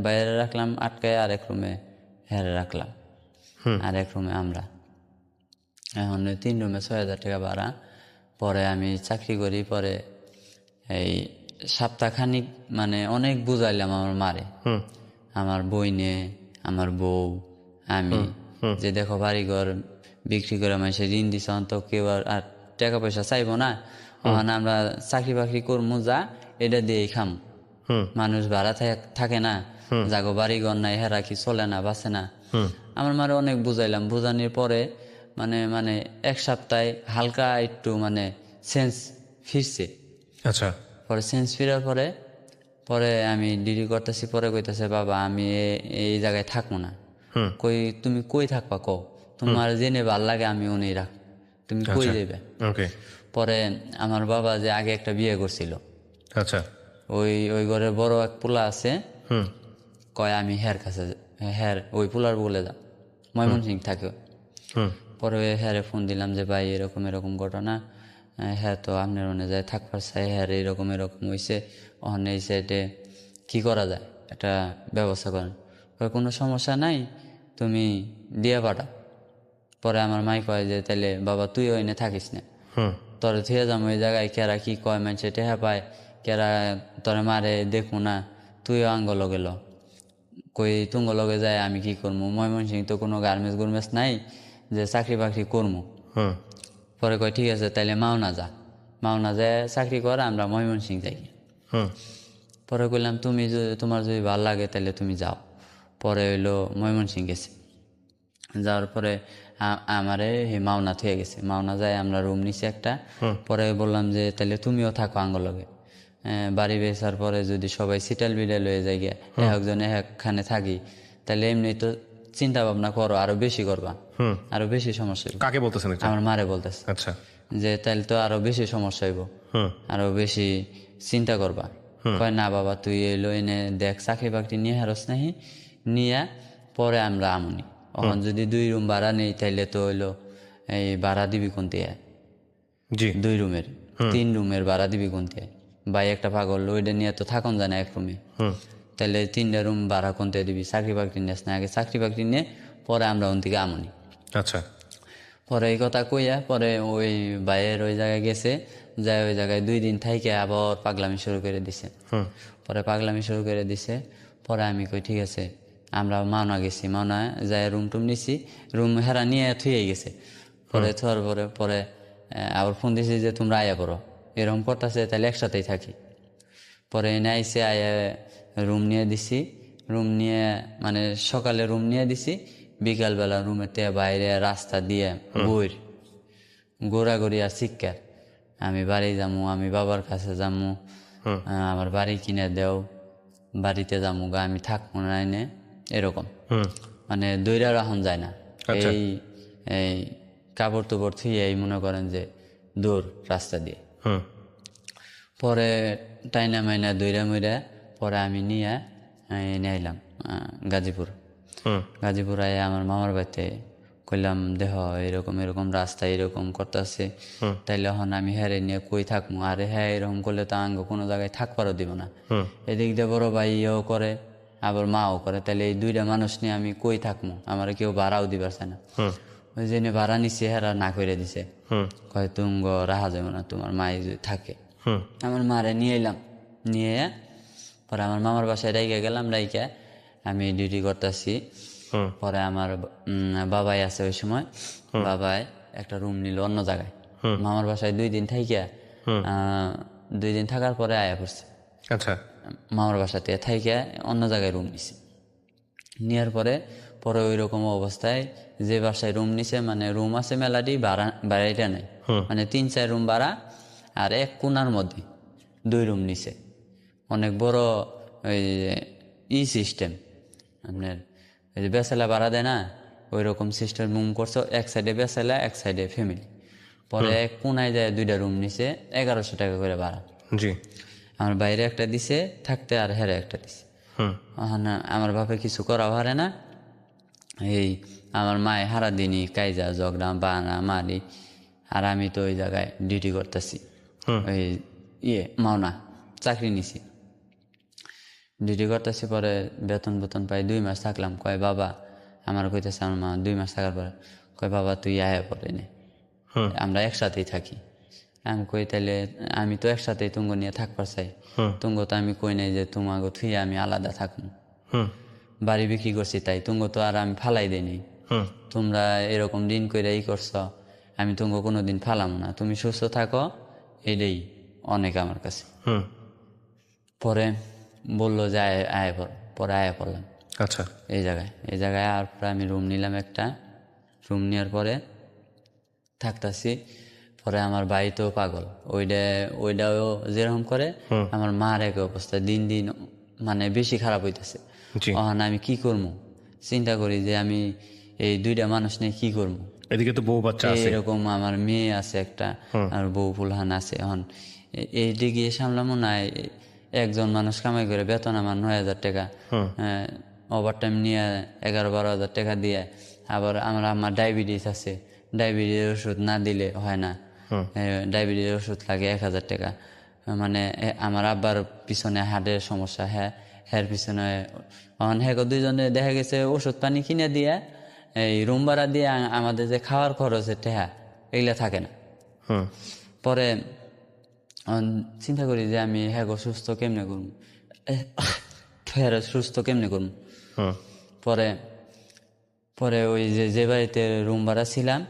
বাইরে রাখলাম আটকায়, আর এক রুমে হেরে রাখলাম, আর এক রুমে আমরা। এখন 3 রুমে 6,000 টাকা ভাড়া। পরে আমি চাকরি করি। পরে এই সপ্তাহখানিক মানে অনেক বুঝাইলাম আমার মারে, আমার বইনে, আমার বউ, আমি, যে দেখো বাড়িঘর বিক্রি করে মানুষের ঋণ দিছে, তো কেউ আর টাকা পয়সা চাইবো না, ওখানে আমরা চাকরি বাকরি করবো, যা এটা দিয়েই খাম, মানুষ ভাড়া থাকে না, যাগো বাড়ি ঘর নাই, হেরা কি চলে না, বাঁচে না। আমার মারে অনেক বুঝাইলাম, বুঝানোর পরে মানে মানে এক সপ্তাহে হালকা একটু মানে সেন্স ফিরছে। আচ্ছা। পরে সেন্স ফিরার পরে পরে আমি ডিউটি করতেছি, পরে কইতেছে বাবা আমি এই জায়গায় থাকবো না। কই তুমি কই থাকবা কও, তোমার জেনে ভাল লাগে আমি উনি রাখ, তুমি কই যাবে। ওকে। পরে আমার বাবা যে আগে একটা বিয়ে করছিল, আচ্ছা। ওই ওই ঘরের বড় এক পোলা আছে, কয় আমি হের কাছে হের ওই পোলার বলে যা, ময়মনসিং থাকে। পরে হ্যারে ফোন দিলাম যে ভাই এরকম এরকম ঘটনা, হ্যাঁ তো আপনার ওনে যায় থাকবার চাই, হ্যাঁ এরকম এরকম হয়েছে, ওখানে এই সাইডে কী করা যায় একটা ব্যবস্থা করেন। কোনো সমস্যা নাই, তুমি দিয়ে পাঠা। পরে আমার মাই কয় যে তাহলে বাবা তুই ওইনে থাকিস না, তোরে থুয়ে যাম ওই জায়গায়, কেরা কি কয় মানুষে টেহা পায়, কেরা তোরে মারে দেখবো না, তুইও আঙ্গ লগে ল। কই তুঙ্গ লগে যায় আমি কি করবো, ময়মনসিং তো কোনো গার্মেন্টস নাই যে চাকরি বাকরি করবো। পরে কয় ঠিক আছে তাইলে মাওনা যা, মাওনা যায় চাকরি কর, আমরা ময়মনসিং যাই। পরে কইলাম তুমি যদি তোমার যদি ভালো লাগে তাহলে তুমি যাও। পরে হইলো ময়মনসিং গেছে, যাওয়ার পরে আমারে মাওনা থুয়ে গেছে, মাওনা যায় আমরা রুম নিছি একটা। পরে বললাম যে তাহলে তুমিও থাকো আঙ্গ লগে, বাড়ি বেচার পরে যদি সবাই সিটাল বিডাল হয়ে যায় গিয়া একজন একখানে থাকি, তাহলে এমনি তো চিন্তা ভাবনা করো, আরো বেশি করবা, আরো বেশি সমস্যা হইব। কাকে বলতেছেন? আমার মারে বলতেছে। আচ্ছা। যে তাহলে তো আরো বেশি সমস্যা হইব, আরো বেশি চিন্তা করবা। কয় না বাবা তুই এলো এনে দেখ চাকরি বাকরি নিয়ে হারস নাহি, নিয়ে পরে আমরা আমনি। এখন যদি 2 রুম ভাড়া নেই তাইলে তো হইলো এই ভাড়া দিবি কোনতে, জি 2 রুমের 3 রুমের ভাড়া দিবি কোনতে, ভাই একটা পাগল ওইটা নিয়ে তো থাকুন যায় না এক রুমে, তাহলে 3টা রুম ভাড়া কোনতে দিবি, চাকরি বাকরি নিস না, আগে চাকরি বাকরি নিয়ে পরে আমরা ওন থেকে আমনি। আচ্ছা। পরে এই কথা কইয়া পরে ওই ভাইয়ের ওই জায়গায় গেছে, যায় ওই জায়গায় 2 দিন থাইকে আবার পাগলামি শুরু করে দিছে। পরে পাগলামি শুরু করে দিছে, পরে আমি কই ঠিক আছে, আমরা মাওনা গেছি, মাওনা যায় রুম টুম নিছি, রুম হেরা নিয়ে থুয়ে গেছে। পরে থোয়ার পরে পরে আবার ফোন দিছি যে তোমরা আয়া পড়ো, এরকম করতেছে তাহলে একসাথেই থাকি। পরে এনে আইসে আয়া রুম নিয়ে দিছি, রুম নিয়ে মানে সকালে রুম নিয়ে দিছি, বিকালবেলা রুমেতে বাইরে রাস্তা দিয়ে বইর ঘোরাঘুরি আর শিক্ষার, আমি বাড়ি যামু, আমি বাবার কাছে যামু, আমার বাড়ি কিনে দেও, বাড়িতে যামু গা, আমি থাকবো না এনে, এরকম মানে দৈরা রাখন যায় না। এই এই কাপড় তোপড় থুয়ে এই মনে করেন যে দূর রাস্তা দিয়ে। পরে টাইনা মাইনা দৈরা মইরা পরে আমি নিয়ে আইলাম গাজীপুর। গাজীপুর আয়ে আমার মামার বাড়িতে কইলাম দেহ এরকম এরকম রাস্তা এরকম করতেছে, তাইলে এখন আমি হ্যারে নিয়ে কই থাকবো, আরে হ্যাঁ এরকম করলে তো আঙ্গ কোনো জায়গায় থাকবারও দিব না। এদিক দিয়ে বড় ভাইও করে আবার মাও করে, তাহলে এই 2টা মানুষ নিয়ে আমি কই থাকবো, আমার কেউ ভাড়াও দিবার চায় না। ওই জন্য ভাড়া নিচ্ছে, হেরা না করে দিছে, কয় তুঙ্গ রাহা যাবে না, তোমার মাই যদি থাকে। আমার মারে নিয়ে এলাম, নিয়ে পরে আমার মামার বাসায় রাইকে গেলাম, রাইকে আমি ডিউটি করতেছি। পরে আমার বাবাই আছে ওই সময়, বাবাই একটা রুম নিল অন্য জায়গায়, মামার বাসায় 2 দিন থাইকা 2 দিন থাকার পরে আয়া পড়ছে। আচ্ছা। মামার বাসাতে থাইকা অন্য জায়গায় রুম নিছে, নেওয়ার পরে পরে ওই রকম অবস্থায় যে বাসায় রুম নিছে, মানে রুম আছে মেলাটি, বাড়াইটা নেই, মানে 3-4 রুম ভাড়া, আর এক কোনার মধ্যে 2 রুম নিছে। অনেক বড় ওই সিস্টেম, আপনার ওই যে বেসালা ভাড়া দেয় না, ওই রকম সিস্টেম রুম করছে, এক সাইডে বেসালা এক সাইডে ফ্যামিলি। পরে এক কোনায় যায় 2টা রুম নিছে, 1100 টাকা করে ভাড়া। জি। আমার বাইরে একটা দিছে থাকতে, আর হেরে একটা দিছে। আমার বাপে কিছু করা হারে না, এই আমার মায়ে হারা দিনই কাইজা ঝগড়া বানা মারি, আর আমি তো ওই জায়গায় ডিউটি করতেছি, ওই মাওনা চাকরি নিছি, ডিউটি করতেছি। পরে বেতন পাই 2 মাস থাকলাম। কয় বাবা আমার কইতেছে আমার মা 2 মাস থাকার পরে, কয় বাবা তুই আয়া পরে নে, আমরা একসাথেই থাকি। আমি কই তাইলে আমি তো একসাথেই তুঙ্গ নিয়ে থাকবার চাই, তুঙ্গ তো আমি কই নাই যে তোমাকে থুয়ে আমি আলাদা থাকবো, বাড়ি বিক্রি করছি তাই, তুঙ্গ তো আর আমি ফালাই দিইনি, তোমরা এরকম দিন কইরা করছ, আমি তুঙ্গ কোনোদিন ফালাম না, তুমি সুস্থ থাকো এটাই অনেক আমার কাছে। পরে বললো যে আয় পর, পরে আয়া পড়লাম আচ্ছা। এই জায়গায় আর পরে আমি রুম নিলাম একটা। রুম নেওয়ার পরে থাকতাছি। পরে আমার ভাই তো পাগল, ওইটাও যেরকম করে আমার মার এক অবস্থা দিন দিন মানে বেশি খারাপ হইতেছে। জি। আমি কি করবো চিন্তা করি যে আমি এই দুইটা মানুষ নিয়ে কি করবো। এদিকে তো বউ বাচ্চা আছে। এরকম আমার মেয়ে আছে একটা, আর বউ ফুলহান আছে। এখন এইদিকে সামলামো না, একজন মানুষ কামাই করে বেতন আমার 9,000 টাকা, ওভার টাইম নিয়ে 11-12 হাজার টাকা দিয়ে। আবার আমার ডায়াবেটিস আছে, ডায়াবেটিস ওষুধ না দিলে হয় না। ডায়াবেটিস ওষুধ লাগে 1,000 টাকা। মানে আমার আব্বার পিছনে হার্টের সমস্যা, হ্যাঁ পিছনে। হ্যাঁ দুইজনে দেখা গেছে ওষুধ পানি কিনে দিয়ে এই রুম ভাড়া দিয়ে আমাদের যে খাওয়ার খরচের টেহা এগুলা থাকে না। পরে চিন্তা করি যে আমি সুস্থ কেমনে করবো, সুস্থ কেমনে করবো। পরে পরে ওই যে বাড়িতে রুম ভাড়া ছিলাম,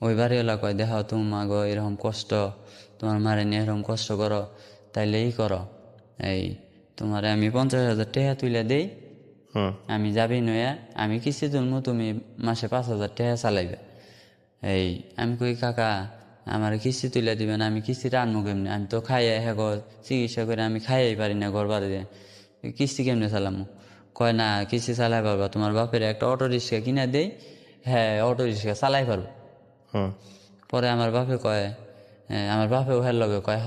ওই বাড়িওয়ালা কয় দেখো তোমাগো এরকম কষ্ট, তোমার মারে নিয়ে এরকম কষ্ট করো, তাইলে করো, এই তোমারে আমি 50,000 টাকা তুলে দেই, আমি যাবি নয়া, আমি কিস্তি তুলবো, তুমি মাসে 5,000 টাকা চালাইবে। আমি কই কাকা আমার কিস্তি তুলে দিবেন, আমি কিস্তিটা আনবো কেমনি, আমি তো খাইয়ে চিকিৎসা করে আমি খাইয়াই পারি না, ঘর বাড়ি দিয়ে কিস্তি কেমনে চালামো। কয় না কিস্তি চালাই পারবা, তোমার বাপের একটা অটো রিক্সা কিনে দেই, অটো রিক্সা চালাই পারবো। পরে আমার বাপে কয়, আমার বাপেও লগে কয়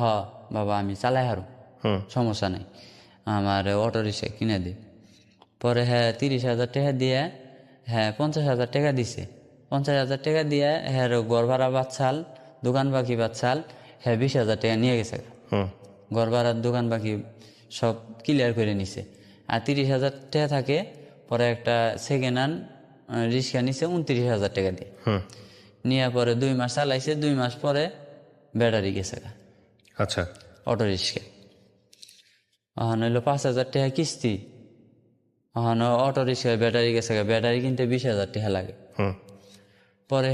বাবা আমি চালাই হারো, সমস্যা নাই, আমার অটো রিক্সা কিনে দিই। পরে 30,000 টাকা দিয়ে 50,000 টাকা দিছে। 50,000 টাকা দিয়ে ঘর ভাড়া বাচ্চাল, দোকান বাকি বাচ্চাল, 20,000 টাকা নিয়ে গেছে। ঘর ভাড়ার দোকান বাকি সব ক্লিয়ার করে নিছে। আর 30,000 টাকা থাকে। পরে একটা সেকেন্ড হ্যান্ড রিক্সা নিছে 29,000 টাকা দিয়ে। নিয়ে পরে 2 মাস চালাইছে, 2 মাস পরে ব্যাটারি গেছে। আচ্ছা। অটো রিক্সা হইলো 5,000 টাকা কিস্তি। অটো রিক্সায় ব্যাটারি গেছে, ব্যাটারি কিনতে 20,000 টাকা লাগে। পরে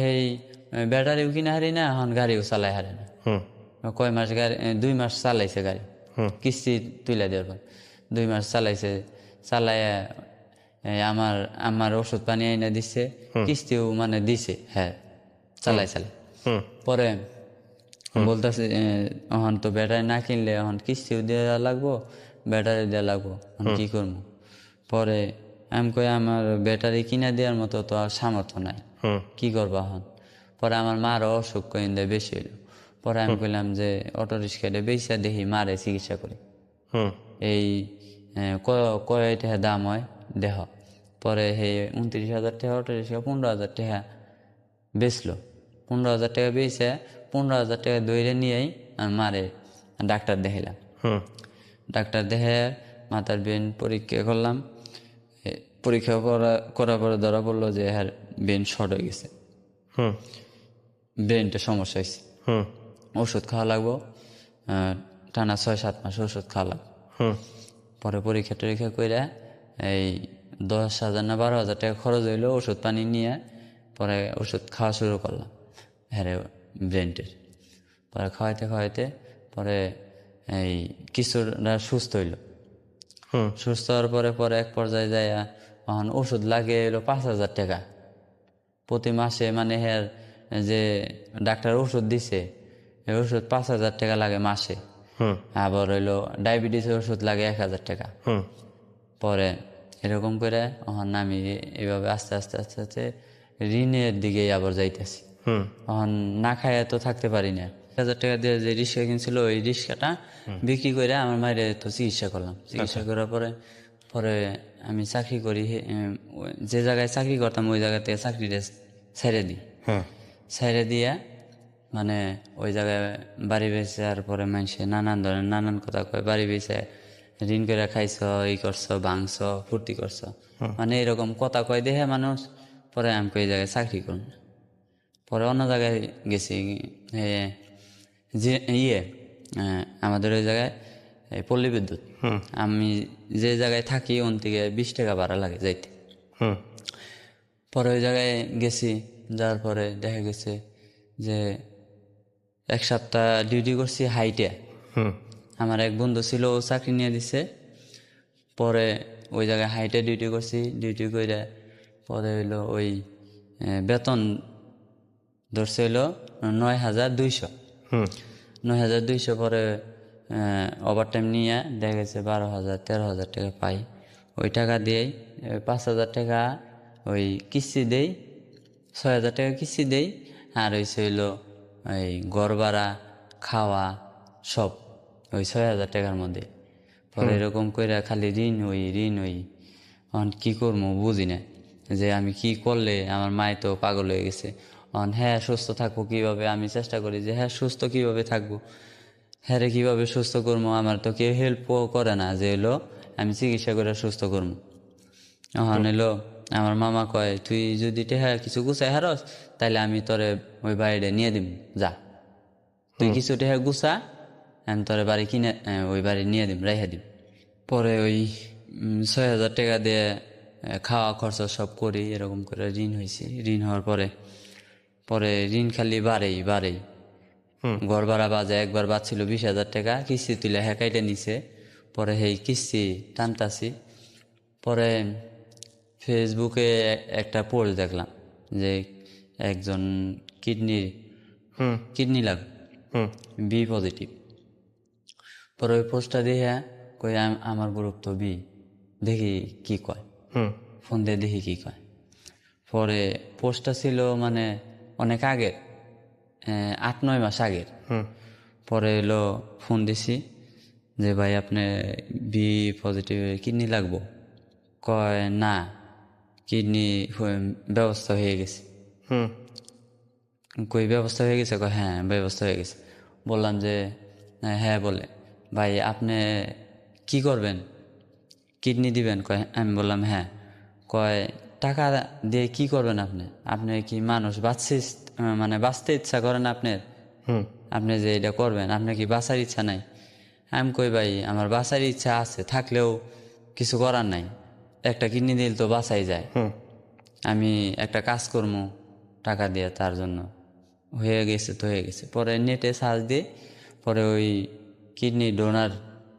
ব্যাটারিও কিনে হারি না, এখন গাড়িও চালাই হারে না। কয় মাস গাড়ি, 2 মাস চালাইছে গাড়ি, কিস্তি তুলে দেওয়ার পর 2 মাস চালাইছে। চালাইয়া আমার ওষুধ পানি এনে দিচ্ছে, কিস্তিও মানে দিছে, চালাই। পরে বলতেছে এখন তো ব্যাটারি না কিনলে এখন কিস্তিও দেওয়া লাগবো, ব্যাটারি দেওয়া লাগবো, কি করবো। পরে আমি কই আমার ব্যাটারি কিনে দেওয়ার মতো তো আর সামর্থ্য নাই, কি করবো এখন। পরে আমার মারও অসুখ কইন্দে বেশি হইল। পরে আমি কইলাম যে অটো রিক্সাটা বেচা দেখি মারে চিকিৎসা করি, এই কয় টাকা দাম হয় দেহ। পরে 29,000 টাকা অটো রিক্সা 15,000 টাকা বেচলো। 15,000 টাকা বেচে 15,000 টাকা দইরে নিয়েই আর মারে ডাক্তার দেখাইলাম। ডাক্তার দেখে মাথার ব্রেন পরীক্ষা করলাম। পরীক্ষা করার পরে ধরা পড়লো যে ব্রেন শর্ট হয়ে গেছে, ব্রেনটা সমস্যা হয়েছে। ওষুধ খাওয়া লাগবো, টানা 6-7 মাস ওষুধ খাওয়া লাগবো। পরে পরীক্ষা টরীক্ষা করে 10,000 না 12,000 টাকা খরচ হইলো ওষুধ পানি নিয়ে। পরে ওষুধ খাওয়া শুরু করলাম ব্রেনটের। পরে খাওয়াইতে পরে কিছুটা সুস্থ হইলো। সুস্থ হওয়ার পরে এক পর্যায়ে যায় এখন ওষুধ লাগে এলো 5,000 টাকা প্রতি মাসে। মানে যে ডাক্তার ওষুধ দিছে এই ওষুধ 5,000 টাকা লাগে মাসে। আবার হইলো ডায়াবেটিসের ওষুধ লাগে 1,000 টাকা। পরে এরকম করে এখন আমি এইভাবে আস্তে আস্তে আস্তে আস্তে ঋণের দিকে আবার যাইতেছি। এখন না খাইয়া তো থাকতে পারি না। 1,000 টাকা দিয়ে যে রিক্সা কিনছিল ওই রিক্সাটা বিক্রি করে আমার মায়ের তো চিকিৎসা করলাম। চিকিৎসা করার পরে আমি চাকরি করি, যে জায়গায় চাকরি করতাম ওই জায়গা থেকে চাকরিটা ছেড়ে দিই। ছেড়ে দিয়ে মানে ওই জায়গায় বাড়ি বেঁচে আর পরে মানুষে নানান কথা কয়, বাড়ি বেঁচে ঋণ করে খাইছ, এই করছো, ভাঙছ, ফুর্তি করছো, মানে এরকম কথা কয় দেখে মানুষ। পরে আমি ওই জায়গায় চাকরি করুন। পরে অন্য জায়গায় গেছি, যে আমাদের ওই জায়গায় পল্লী বিদ্যুৎ। আমি যে জায়গায় থাকি ওন থেকে 20 টাকা ভাড়া লাগে যাইতে। পরে ওই জায়গায় গেছি, যাওয়ার পরে দেখা গেছে যে 1 সপ্তাহ ডিউটি করছি হাইটে। আমার এক বন্ধু ছিল, ও চাকরি নিয়ে দিছে। পরে ওই জায়গায় হাইটে ডিউটি করছি, ডিউটি করে পরে হইলো ওই বেতন ধরছে হইলো 9,200। 9,200 পরে ওভার টাইম নিয়ে দেখা গেছে 12,000 13,000 টাকা পাই। ওই টাকা দিয়েই 5,000 টাকা ওই কিস্তি দেই, 6,000 টাকা কিস্তি দেই, আর হইছে হইলো ওই ঘর ভাড়া খাওয়া সব ওই 6,000 টাকার মধ্যে। পরে এরকম করে খালি ঋণ হই এখন কি করবো বুঝি না যে আমি কি করলে। আমার মায় তো পাগল হয়ে গেছে। এখন হ্যাঁ সুস্থ থাকবো কিভাবে, আমি চেষ্টা করি যে হ্যাঁ সুস্থ কিভাবে থাকবো, হ্যাঁ রে কীভাবে সুস্থ করবো। আমার তো কেউ হেল্পও করে না যে হলো আমি চিকিৎসা করে সুস্থ করবো। এখন এলো আমার মামা কয় তুই যদি হ্যাঁ কিছু গুছাই হারস তাইলে আমি তোরে ওই বাড়িটা নিয়ে দিব, যা তুই কিছু টেহা গুছা, আমি তোরে বাড়ি কিনে ওই বাড়ি নিয়ে দিব, রাইহা দিব। পরে ওই 6,000 টাকা দিয়ে খাওয়া খরচা সব করি। এরকম করে ঋণ হয়েছে। ঋণ হওয়ার পরে ঋণ খালি বাড়েই ঘর ভাড়া বাজে। একবার বাজছিল 20,000 টাকা, কিস্তি তুলে হ্যাকাইটে নিছে। পরে সেই কিস্তি টানতাছি। পরে ফেসবুকে একটা পোস্ট দেখলাম যে একজন কিডনি লাগবে, বি পজিটিভ। পরে ওই পোস্টটা দেখে কই আমার গ্রুপ তো বি, দেখি কি কয়, ফোন দিয়ে দেখি কি কয়। পরে পোস্টটা ছিল মানে অনেক আগের, 8-9 মাস আগের। পরে এলো ফোন দিছি যে ভাই আপনি বি পজিটিভ কিডনি লাগবো। কয় না, কিডনি ব্যবস্থা হয়ে গেছে। কই ব্যবস্থা হয়ে গেছে? কয় হ্যাঁ ব্যবস্থা হয়ে গেছে। বললাম যে হ্যাঁ, বলে ভাই আপনি কি করবেন, কিডনি দিবেন? কয় আমি বললাম হ্যাঁ। কয় টাকা দিয়ে কি করবেন আপনি? আপনি কি মানুষ বাঁচতে ইচ্ছা করেন আপনার? আপনি যে এটা করবেন আপনার কি বাঁচার ইচ্ছা নাই? আমি কই ভাই আমার বাঁচার ইচ্ছা আছে, থাকলেও কিছু করার নাই, একটা কিডনি দিলে তো বাঁচাই যায়। আমি একটা কাজ করবো টাকা দিয়ে, তার জন্য হয়ে গেছে তো হয়ে গেছে। পরে নেটে সার্চ দিই, পরে ওই কিডনি ডোনার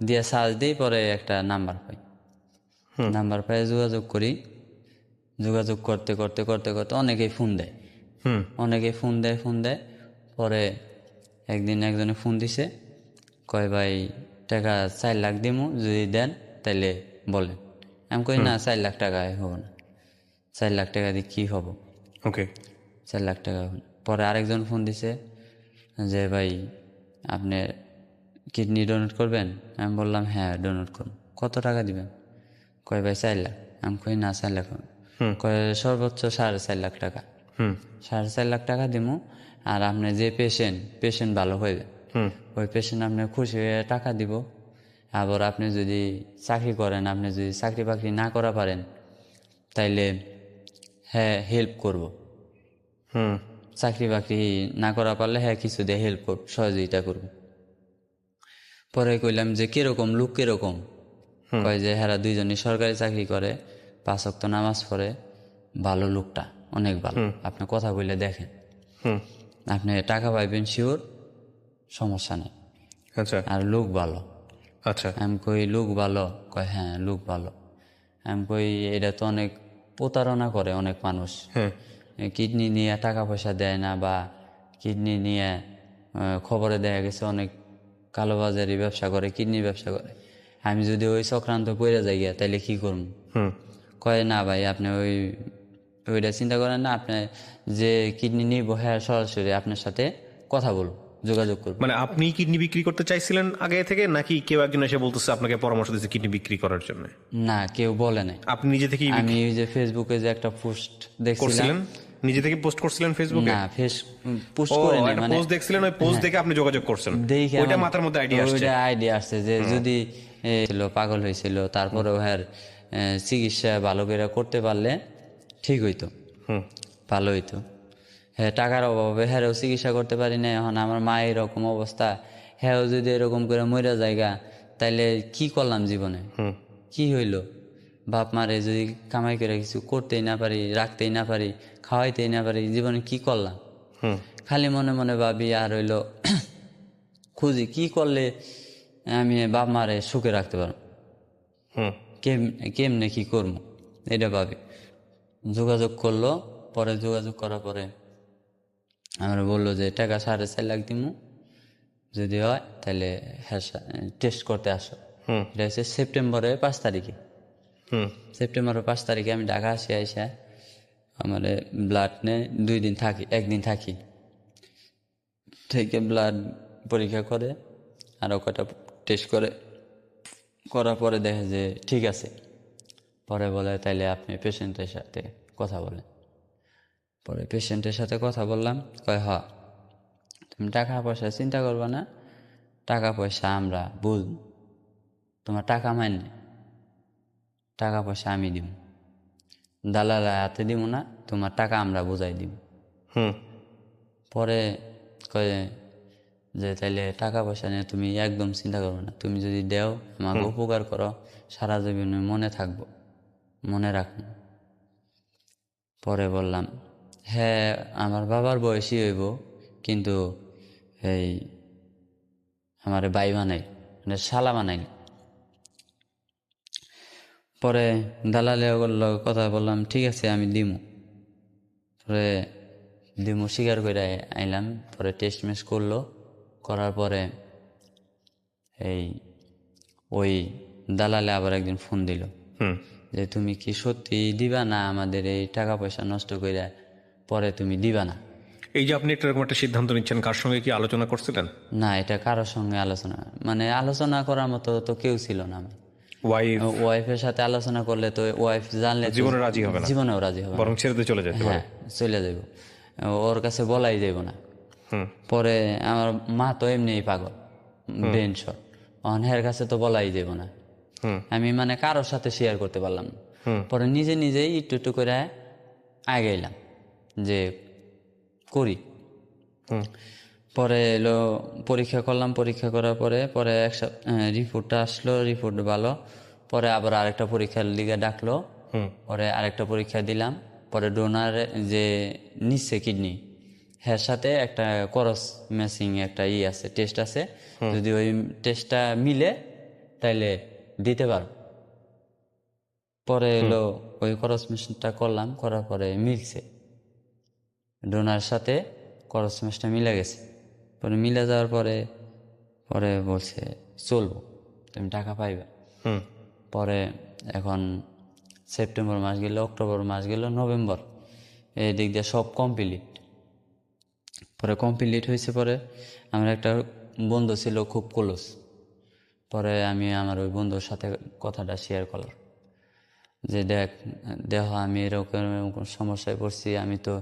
দিয়ে সার্চ দিই, পরে একটা নাম্বার পাই। নাম্বার পাই যোগাযোগ করি। যোগাযোগ করতে করতে করতে করতে অনেকেই ফোন দেয়। পরে একদিন একজনে ফোন দিছে, কয় ভাই টাকা 4 লাখ দিমু, যদি দেন তাইলে বলেন। আমি কই না 4 লাখ টাকায় হবো না, 4 লাখ টাকা দিয়ে কি হবো, 4 লাখ টাকা হবে না। পরে আরেকজন ফোন দিছে যে ভাই আপনি কিডনি ডোনেট করবেন? আমি বললাম হ্যাঁ ডোনেট করুন, কত টাকা দিবেন? কয় ভাই 4 লাখ। আমি কই না 4 লাখ হবে। কয় সর্বোচ্চ 4.5 লাখ টাকা। 4.5 লাখ টাকা দিমু, আর আপনি যে পেশেন্ট ভালো হইবে ওই পেশেন্ট আপনি খুশি হয়ে টাকা দিব। আবার আপনি যদি চাকরি করেন, আপনি যদি চাকরি বাকরি না করা পারেন তাইলে হ্যাঁ হেল্প করব। চাকরি বাকরি না করা পারলে হ্যাঁ কিছু দিয়ে হেল্প করব, সহযোগিতা করব। পরে কইলাম যে কিরকম লোক, কিরকম? কয় যে হ্যাঁ 2জনই সরকারি চাকরি করে, 5 ওয়াক্ত নামাজ পড়ে, ভালো লোকটা, অনেক ভালো, আপনি কথা বললে দেখেন, আপনি টাকা পাইবেন শিওর, সমস্যা নেই। আচ্ছা, আর লোক ভালো। আচ্ছা। আমি কই লোক ভালো? কয় হ্যাঁ লোক ভালো। আমি কই এটা তো অনেক প্রতারণা করে অনেক মানুষ, কিডনি নিয়ে টাকা পয়সা দেয় না, বা কিডনি নিয়ে খবরে দেখা গেছে অনেক কালোবাজারি ব্যবসা করে, কিডনি ব্যবসা করে। আমি যদি ওই চক্রান্ত পড়ে যাই গিয়া তাইলে কি করব? কয় না ভাই আপনি ওইটা চিন্তা করেন না, আপনি যে কিডনি নিব হ্যাঁ সরাসরি আপনার সাথে কথা বলবো, যোগাযোগ করবো। মানে আপনি কিডনি বিক্রি করতে চাইছিলেন আগে থেকে, নাকি কেউ একজন এসে বলতেছে আপনাকে পরামর্শ দিচ্ছে কিডনি বিক্রি করার জন্য? না, কেউ বলে নাই। আপনি নিজে থেকেই আমি ওই যে ফেসবুকে যে একটা পোস্ট দেখছিলাম, নিজে থেকে পোস্ট করছিলেন ফেসবুকে? না পোস্ট করে নাই, মানে পোস্ট দেখছিলেন, ওই পোস্ট দেখে আপনি যোগাযোগ করছেন, দেখে ওইটা মাথার মধ্যে আইডিয়া আসছে। ওইটা আইডিয়া আসছে যে যদি পাগল হয়েছিল, তারপরে হ্যাঁ চিকিৎসা ভালো করে করতে পারলে ঠিক হইতো, ভালো হইতো। হ্যাঁ টাকার অভাবে হ্যাঁও চিকিৎসা করতে পারি না। এখন আমার মা এরকম অবস্থা, হ্যাঁ যদি এরকম করে মরে জায়গা, তাইলে কি করলাম জীবনে, কি হইলো? বাপ মারে যদি কামাই করে কিছু করতেই না পারি, রাখতেই না পারি, খাওয়াইতেই না পারি, জীবনে কি করলাম? খালি মনে মনে ভাবি, আর হইলো খুঁজি কি করলে আমি বাপ মারে সুখে রাখতে পারবো, কেমনে কি করবো এটা ভাবি। যোগাযোগ করলো, পরে যোগাযোগ করার পরে আমরা বললো যে টাকা 4.5 লাখ দিমু, যদি হয় তাহলে হ্যাঁ টেস্ট করতে আসো। এটা হচ্ছে সেপ্টেম্বরের 5 তারিখে। সেপ্টেম্বরের 5 তারিখে আমি ঢাকা আইসা আমার ব্লাড নে 2 দিন থাকি, 1 দিন থাকি, থেকে ব্লাড পরীক্ষা করে আরও কটা টেস্ট করার পরে দেখে যে ঠিক আছে। পরে বলে তাইলে আপনি পেশেন্টের সাথে কথা বলেন। পরে পেশেন্টের সাথে কথা বললাম, কয় হ তুমি টাকা পয়সা চিন্তা করবা না, টাকা পয়সা আমরা বুঝব, তোমার টাকা মাইনে টাকা পয়সা আমি দিব, দালাল হাতে দিব না, তোমার টাকা আমরা বুঝাই দিব। পরে কয়ে যে তাইলে টাকা পয়সা নিয়ে তুমি একদম চিন্তা করবে না, তুমি যদি দেও আমাকে উপকার করো, সারা জীবন মনে থাকবো, মনে রাখবো। পরে বললাম হ্যাঁ আমার বাবার বয়সী হইব, কিন্তু এই আমার ভাই বানাই মানে শালা বানাই। পরে দালালে কথা বললাম ঠিক আছে আমি দিমু। পরে দিমু স্বীকার করে আইলাম। পরে টেস্ট মেস করলো, করার পরে ওই দালালে আবার একদিন ফোন দিল যে তুমি কি সত্যি দিবা না আমাদের এই টাকা পয়সা নষ্ট করে পরে তুমি দিবা না। এই যে আপনি এরকম একটা সিদ্ধান্ত নিচ্ছেন, কার সঙ্গে কি আলোচনা করছিলেন? না, এটা কারোর সঙ্গে আলোচনা করার মতো তো কেউ ছিল না। আমার ওয়াইফের সাথে আলোচনা করলে তো ওয়াইফ জানলে জীবনে রাজি হবে না, জীবনেও রাজি হবে, বরং ছেড়ে দিয়ে চলে যেতে পারে। হ্যাঁ চলে যাইব, ওর কাছে বলাই যাইব না। পরে আমার মা তো এমনিই পাগল, ব্রেন শট, অনহের কাছে তো বলাই যাইব না। আমি কারোর সাথে শেয়ার করতে পারলাম না। পরে নিজেই একটু একটু করে আগাইলাম যে করি। পরে এলো পরীক্ষা করলাম, পরীক্ষা করার পরে রিপোর্টটা আসলো, রিপোর্ট ভালো। পরে আবার আরেকটা পরীক্ষার লিগে ডাকলো, পরে আরেকটা পরীক্ষা দিলাম। পরে ডোনার যে নিচ্ছে কিডনি, হ্যাঁ সাথে একটা ক্রস ম্যাচিং একটা আছে, টেস্ট আছে, যদি ওই টেস্টটা মিলে তাইলে দিতে পারো। পরে এলো ওই ক্রস ম্যাচিংটা করলাম, করার পরে মিলছে, ডোনার সাথে ক্রস ম্যাচটা মিলে গেছে। পরে মিলে যাওয়ার পরে বলছে চলবো, তুমি টাকা পাইবা। পরে এখন সেপ্টেম্বর মাস গেল, অক্টোবর মাস গেল, নভেম্বর, এই দিক দিয়ে সব কমপ্লিট। পরে কমপ্লিট হয়েছে। পরে আমার একটা বন্ধু ছিল খুব ক্লোজ, পরে আমি আমার ওই বন্ধুর সাথে কথাটা শেয়ার করলাম যে দেখ আমি এরকম সমস্যায় পড়ছি, আমি তো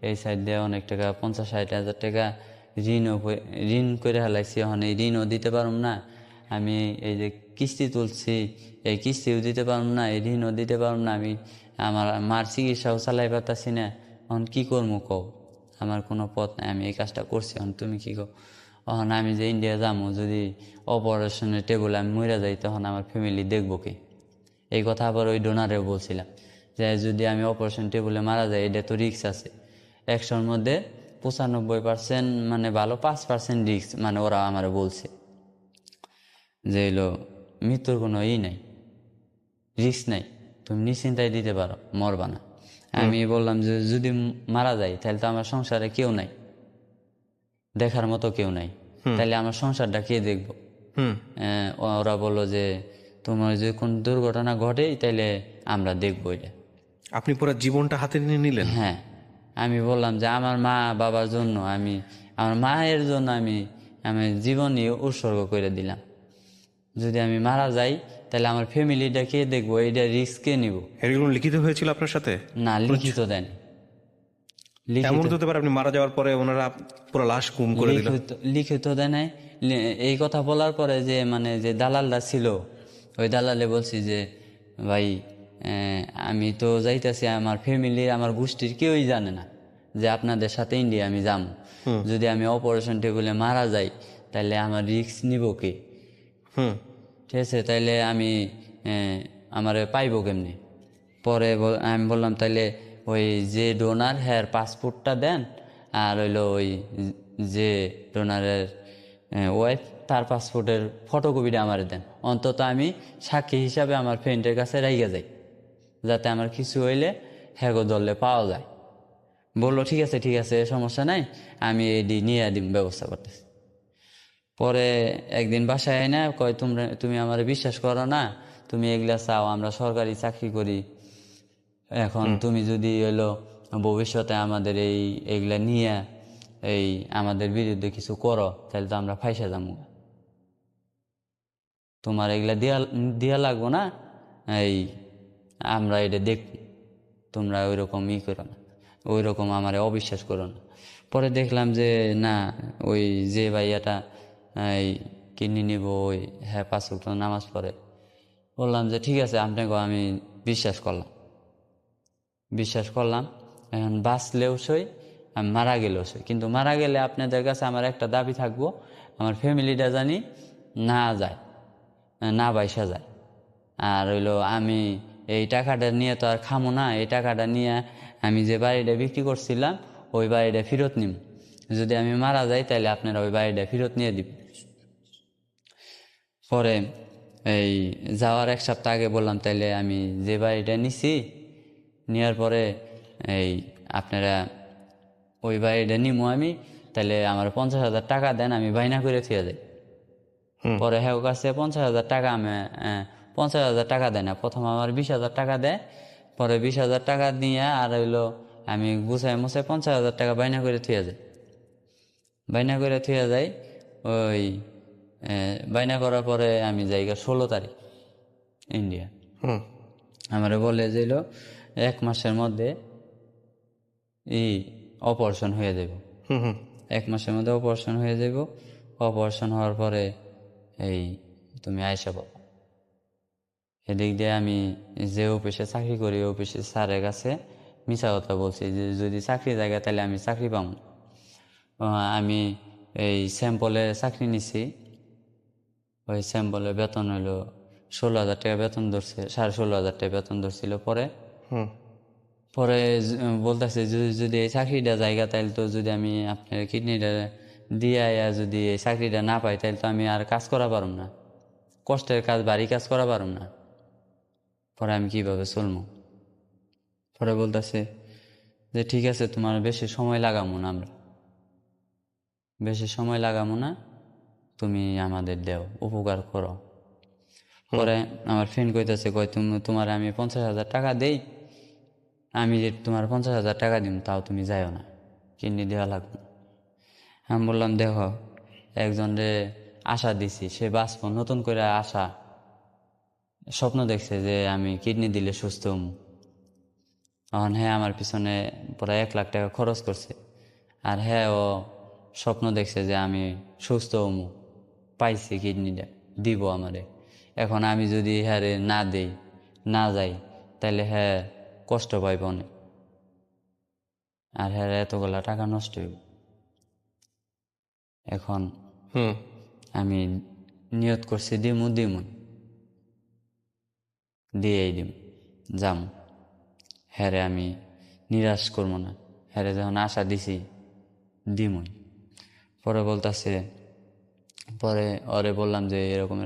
এই সাইড দিয়ে অনেক টাকা 50-60 হাজার টাকা ঋণ করে হালাইছি, এখন এই ঋণও দিতে পারুম না, আমি এই যে কিস্তি তুলছি এই কিস্তিও দিতে পারুম না, এই ঋণও দিতে পারুম না, আমি আমার মার চিকিৎসাও চালাই পারতাছি না, এখন কী করবো কও, আমার কোনো পথ নাই, আমি এই কাজটা করছি, এখন তুমি কী কও। এখন আমি যে ইন্ডিয়া যাবো, যদি অপারেশনের টেবলে আমি মরে যাই তখন আমার ফ্যামিলি দেখবো কি। এই কথা আবার ওই ডোনারেও বলছিলাম যে যদি আমি অপারেশন টেবলে মারা যাই এটা তো রিস্ক আছে, 100-র মধ্যে 95% ভালো, 5% রিস্ক, ওরা আমার বলছে যে এলো মৃত্যুর কোনো নাই, রিস্ক নাই, তুমি নিশ্চিন্তায় দিতে পারো, মরবা না। আমি বললাম যে যদি মারা যাই তাহলে তো আমার সংসারে কেউ নাই, দেখার মতো কেউ নাই, তাহলে আমার সংসারটা কে দেখবো। ওরা বললো যে তোমার যদি কোন দুর্ঘটনা ঘটে তাইলে আমরা দেখবো এটা। আপনি পুরো জীবনটা হাতে নিয়ে নিলেন? হ্যাঁ, আমি বললাম যে আমার মা বাবার জন্য, আমার মায়ের জন্য আমি জীবনই উৎসর্গ করে দিলাম। যদি আমি মারা যাই তাহলে আমার ফ্যামিলিটা কে দেখবো, এটা রিস্ক কে নিব। এগুলো লিখিত হয়েছিল আপনার সাথে? না, লিখিত দেন। এমন হতে পারে আপনি মারা যাওয়ার পরে ওনারা পুরো লাশ গুম করে দিল? লিখিত দেয় নাই। এই কথা বলার পরে যে যে দালালটা ছিল, ওই দালালে বলছি যে ভাই আমি তো যাইতেছি, আমার ফ্যামিলির আমার গোষ্ঠীর কেউই জানে না যে আপনাদের সাথে ইন্ডিয়া আমি যাবো, যদি আমি অপারেশন টেবলে মারা যাই তাহলে আমার রিস্ক নিব কে। ঠিক আছে, তাইলে আমি আমার পাইব কেমনি। পরে আমি বললাম তাইলে ওই যে ডোনার হ্যার পাসপোর্টটা দেন, আর হইলো ওই যে ডোনারের ওয়াইফ তার পাসপোর্টের ফটোকপিটা আমার দেন, অন্তত আমি সাক্ষী হিসাবে আমার ফ্রেন্ডের কাছে রাইগা যাই, যাতে আমার কিছু হইলে হ্যাঁ ধরলে পাওয়া যায়। বললো ঠিক আছে সমস্যা নাই, আমি এডি নিয়ে দিম ব্যবস্থা করতেছি। পরে একদিন বাসায় আয় না কয়, তুমি আমার বিশ্বাস করো না, তুমি এগুলা চাও, আমরা সরকারি চাকরি করি, এখন তুমি যদি হইলো ভবিষ্যতে আমাদের এইগুলা নিয়ে আমাদের বিরুদ্ধে কিছু করো, তাহলে তো আমরা ফাইসা যাবো, তোমার এগুলা দিয়া লাগবো না, আমরা এটা দেখব, তোমরা ওইরকম করো না, ওইরকম আমার অবিশ্বাস করো না। পরে দেখলাম যে না, ওই যে ভাইয়াটা কিডনি নিব, হ্যাঁ 5 ওয়াক্ত নামাজ পড়ে, বললাম যে ঠিক আছে আপনাকে আমি বিশ্বাস করলাম, এখন বাঁচলেও সই, আমি মারা গেলেও সই। কিন্তু মারা গেলে আপনাদের কাছে আমার একটা দাবি থাকবো, আমার ফ্যামিলিটা জানি না বাইসা যায়। আর হইলো আমি এই টাকাটা নিয়ে তো আর খামো না, এই টাকাটা নিয়ে আমি যে বাড়িটা বিক্রি করছিলাম ওই বাড়িটা ফেরত নিব, যদি আমি মারা যাই তাহলে আপনারা ওই বাড়িটা ফেরত নিয়ে দিবেন। পরে যাওয়ার 1 সপ্তাহ আগে বললাম তাইলে আমি যে বাড়িটা নিছি, নেওয়ার পরে আপনারা ওই বাড়িটা নিমো আমি, তাহলে আমার 50,000 টাকা দেন, আমি বাইনা করে থিয়ে যাই। পরে হ্যাঁ কাছে 50,000 টাকা, আমি 50,000 টাকা দেয় না, প্রথম আমার 20,000 টাকা দেয়, পরে 20,000 টাকা দিয়ে আর হইলো আমি গুছাই মুছাই 50,000 টাকা বাইনা করে থিয়ে যাই। ওই বাইনা করার পরে আমি যাই 16 তারিখ ইন্ডিয়া। আমার বলে দিল 1 মাসের মধ্যে অপারেশন হয়ে যাব, 1 মাসের মধ্যে অপারেশন হয়ে যাব। অপারেশন হওয়ার পরে তুমি আইসা পাবো। এদিক দিয়ে আমি যে অফিসে চাকরি করি অফিসে স্যারের কাছে মিছা কথা বলছি যে যদি চাকরি জায়গা তাহলে আমি চাকরি পাবো। আমি স্যাম্পলে চাকরি নিছি, ওই স্যাম্পলে বেতন হইলো 16,000 টাকা বেতন ধরছে, 16,500 টাকা বেতন ধরছিল। পরে বলতেছে যদি এই চাকরিটা জায়গা তাহলে তো যদি আমি আপনার কিডনিটা দিয়ে যদি এই চাকরিটা না পাই তাহলে তো আমি আর কাজ করা পারুম না, কষ্টের কাজ বাড়ি কাজ করা পারুম না। পরে আমি কিভাবে চলবো? পরে বলতেছে যে ঠিক আছে তোমার বেশি সময় লাগামো না, তুমি আমাদের দেও, উপকার করো। পরে আমার ফ্রেন্ড কইতেছে তোমার আমি 50,000 টাকা দেই, আমি যে তোমার 50,000 টাকা দিম তাও তুমি যাইও না, কিডনি দেওয়া লাগবে। আমি বললাম দেখো একজনরে আশা দিছি, সে বাঁচবো, নতুন করে আশা স্বপ্ন দেখছে যে আমি কিডনি দিলে সুস্থ হম। এখন হ্যাঁ আমার পিছনে প্রায় 1 লাখ টাকা খরচ করছে, আর হ্যাঁ ও স্বপ্ন দেখছে যে আমি সুস্থ হম, পাইছি কিডনিটা দিব আমারে। এখন আমি যদি হ্যাঁ না দেই না যাই তাহলে হ্যাঁ কষ্ট পাইব অনেক, আর হ্যাঁ এতগুলা টাকা নষ্ট হইব। এখন আমি নিয়ত করছি দিমু দিয়েই দিম যাম, হ্যাঁ আমি নিরাশ করবো না, হ্যাঁ যখন আশা দিছি দিমুই। পরে বলতেছে, পরে ওরে বললাম যে এরকম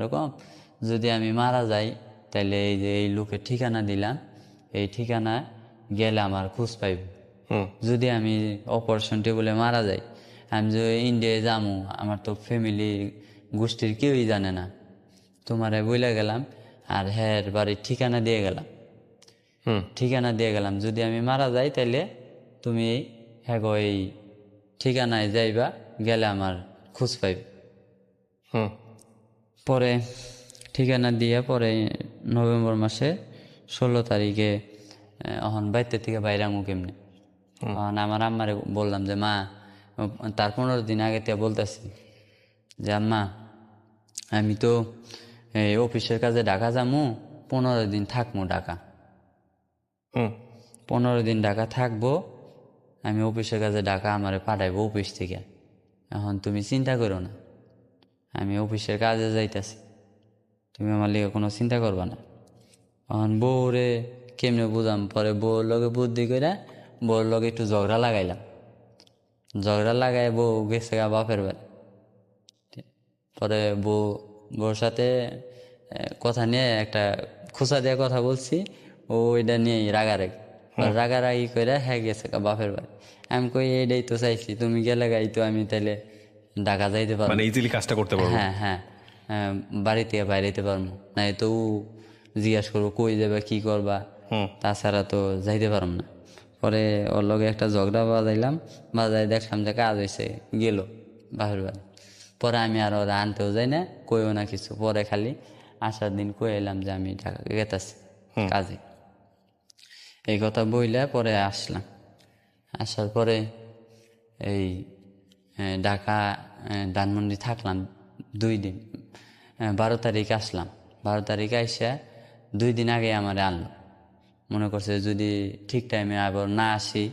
যদি আমি মারা যাই তাহলে এই যে এই লোকের ঠিকানা দিলাম, এই ঠিকানা গেলে আমার খোঁজ পাইব। যদি আমি অপারেশন টেবলে মারা যাই, আমি যে ইন্ডিয়ায় যাবো, আমার তো ফ্যামিলি গোষ্ঠীর কেউই জানে না, তোমারে বইলা গেলাম আর হ্যাঁ বাড়ির ঠিকানা দিয়ে গেলাম, যদি আমি মারা যাই তাহলে তুমি হ্যাঁ এই ঠিকানায় যাইবা, গেলে আমার খোঁজ পাইব। পরে ঠিকানা দিয়ে পরে নভেম্বর মাসে 16 তারিখে এখন বাইতে থেকে বাইরে আমু কেমনি। এখন আমার আম্মারে বললাম যে মা, তার 15 দিন আগে থেকে বলতেছি যে আম্মা আমি তো অফিসের কাজে ঢাকা যামু, 15 দিন থাকবো ঢাকা, 15 দিন ঢাকা থাকবো, আমি অফিসের কাজে ঢাকা আমারে পাঠাইবো অফিস থেকে। এখন তুমি চিন্তা করো না, আমি অফিসের কাজে যাইতেছি, তুমি আমার লিগে কোনো চিন্তা করবা না। এখন বউরে কেমনে বুঝাম? পরে বউর লগে বুদ্ধি করে বউর লগে একটু ঝগড়া লাগাই বউ গেছে বাপের বাড়ি। পরে বউর সাথে কথা নিয়ে একটা খোঁচা দিয়ে কথা বলছি, ও ওইটা নিয়ে রাগারাগি করে হ্যাঁ গেছে বাপের বাড়ি। আমি কই এইটাই তো চাইছি, তুমি গেলে গাই তো আমি তাহলে ঢাকা যাইতে পারবো, মানে ইজিলি কাজটা করতে পারবো। হ্যাঁ হ্যাঁ বাড়ি থেকে বাইরেতে পারবো, নাই তো ও জিজ্ঞাসা করবো কই যাবে কি করবা, তাছাড়া তো যাইতে পারম না। পরে ওর লগে একটা ঝগড়া বাজাইলাম, বাজাই দেখলাম যে কাজ হয়েছে, গেল বাপের বাড়ি। পরে আমি আর ওরা আনতেও যাই না, কইও না কিছু। পরে খালি আসার দিন কই এলাম যে আমি ঢাকা গেতাছি কাজে, এই কথা বইলে পরে আসলাম। আসার পরে এই ঢাকা ধানমন্ডি থাকলাম 2 দিন। 12 তারিখ আসলাম। 12 তারিখে আইসা 2 দিন আগে আমার আনলো। মনে করছে যদি ঠিক টাইমে আবার না আসি,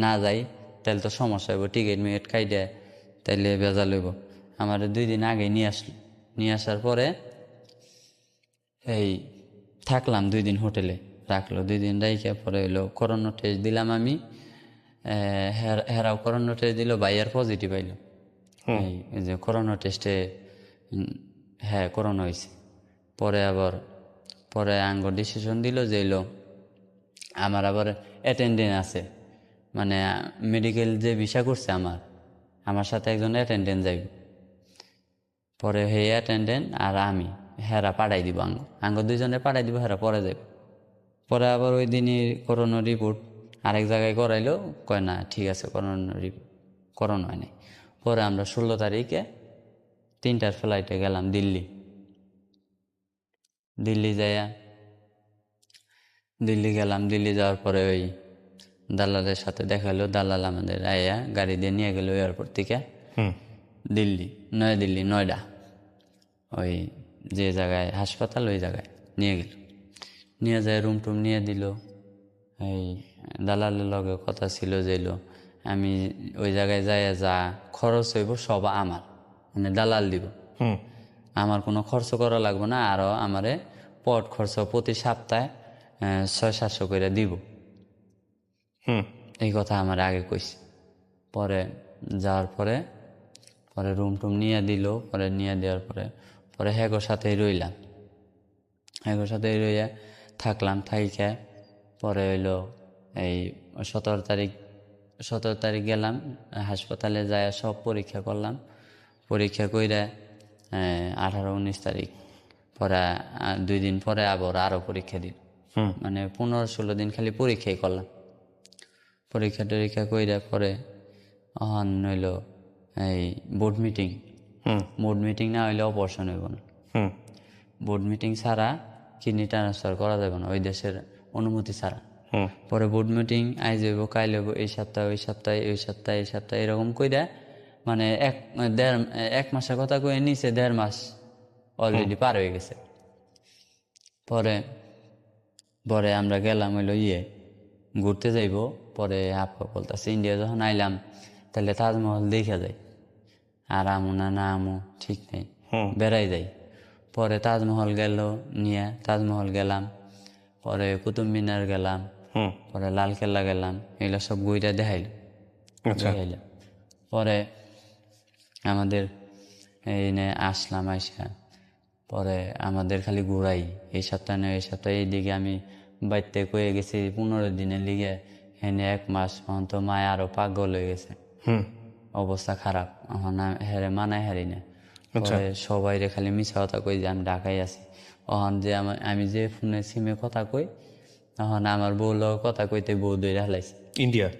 না যাই, তাহলে তো সমস্যা হইব, টিকিট মিকেট কাইটে তাইলে ভেজাল হইব। আমার 2 দিন আগে নিয়ে আসলো। নিয়ে আসার পরে এই থাকলাম 2 দিন হোটেলে, রাখলো 2 দিন রাইখে পরে হইলো করোনা টেস্ট দিলাম আমি, হেরাও করোনা টেস্ট দিল, ভাইয়ার পজিটিভ আইলো। এই যে করোনা টেস্টে হ্যাঁ করোনা হয়েছে। পরে আঙ্গ ডিসিশন দিল যে এলো আমার আবার অ্যাটেন্ডেন্ট আছে, মানে মেডিকেল যে ভিসা করছে আমার সাথে একজন অ্যাটেন্ডেন্ট যাইব। পরে হে অ্যাটেন্ডেন্ট আর আমি হেরা পাঠাই দিব, আঙ্গ 2জনে পাঠাই দিব, হেরা পরে যাইব। পরে আবার ওই দিনই করোনা রিপোর্ট আরেক জায়গায় করাইলো, কয় না ঠিক আছে করোনা হয় নাই। পরে আমরা 16 তারিখে 3টার ফ্লাইটে গেলাম দিল্লি গেলাম। দিল্লি যাওয়ার পরে ওই দালালের সাথে দেখালো, দালাল আমাদের আয়া গাড়ি দিয়ে নিয়ে গেল এয়ারপোর্ট থেকে নয়ডা, ওই যে জায়গায় হাসপাতাল ওই জায়গায় নিয়ে যায়, রুম টুম নিয়ে দিল। এই দালালের লগে কথা ছিল যে আমি ওই জায়গায় যা খরচ হইব সব আমার, মানে দালাল দিব, আমার কোনো খরচ করা লাগবে না। আরও আমারে পট খরচ প্রতি সপ্তাহে 600-700 করে দিব, এই কথা আমার আগে কইছি। পরে যাওয়ার পরে রুম টুম নিয়ে দিল। পরে নিয়ে দেওয়ার পরে হ্যাগোর সাথেই রইলাম, রইয়া থাকলাম। থাইকা পরে হইলো এই 17 তারিখ গেলাম হাসপাতালে, যায় সব পরীক্ষা করলাম। পরীক্ষা কইরা 18-19 তারিখ পরে 2 দিন পরে আরো পরীক্ষা দিল, মানে 15-16 দিন খালি পরীক্ষাই করলাম। পরীক্ষা কইরা পরে হইল এই বোর্ড মিটিং না হইলে অপারেশন হইব না। বোর্ড মিটিং ছাড়া কিডনি ট্রান্সফার করা যাবে না ওই দেশের অনুমতি ছাড়া। পরে বোর্ড মিটিং আইজ হইব, কাইল হইব, এই সপ্তাহে এরকম কইরা, মানে 1 মাসের কথা কয়ে নিচে 1.5 মাস অলরেডি পার হয়ে গেছে। পরে আমরা গেলাম হইলো ঘুরতে যাইব। পরে আপা বলতেছে ইন্ডিয়া যখন আইলাম তাহলে তাজমহল দেখা যায়, আর আমু না আমু ঠিক নেই, বেড়াই যাই। পরে তাজমহল গেলাম, পরে কুতুব মিনার গেলাম, পরে লালকেল্লা গেলাম, এগুলো সব ঘুরে দেখাইলাম। পরে আমাদের আসলাম, আইসা পরে আমাদের খালি ঘুরাই, এই সপ্তাহে এইদিকে আমি বাইতে কয়ে গেছি 15 দিনের লিগে, এনে 1 মাস তো মায় আরো পাগল হয়ে গেছে, অবস্থা খারাপ। হেরে মানায় হারি না, সবাই রে খালি মিছা কথা কই যে আমি ঢাকায় আছি। যে আমি যে ফোনে সিমে কথা কই, তখন আমার বউ কথা কইতে বউ দইরা হালাইছে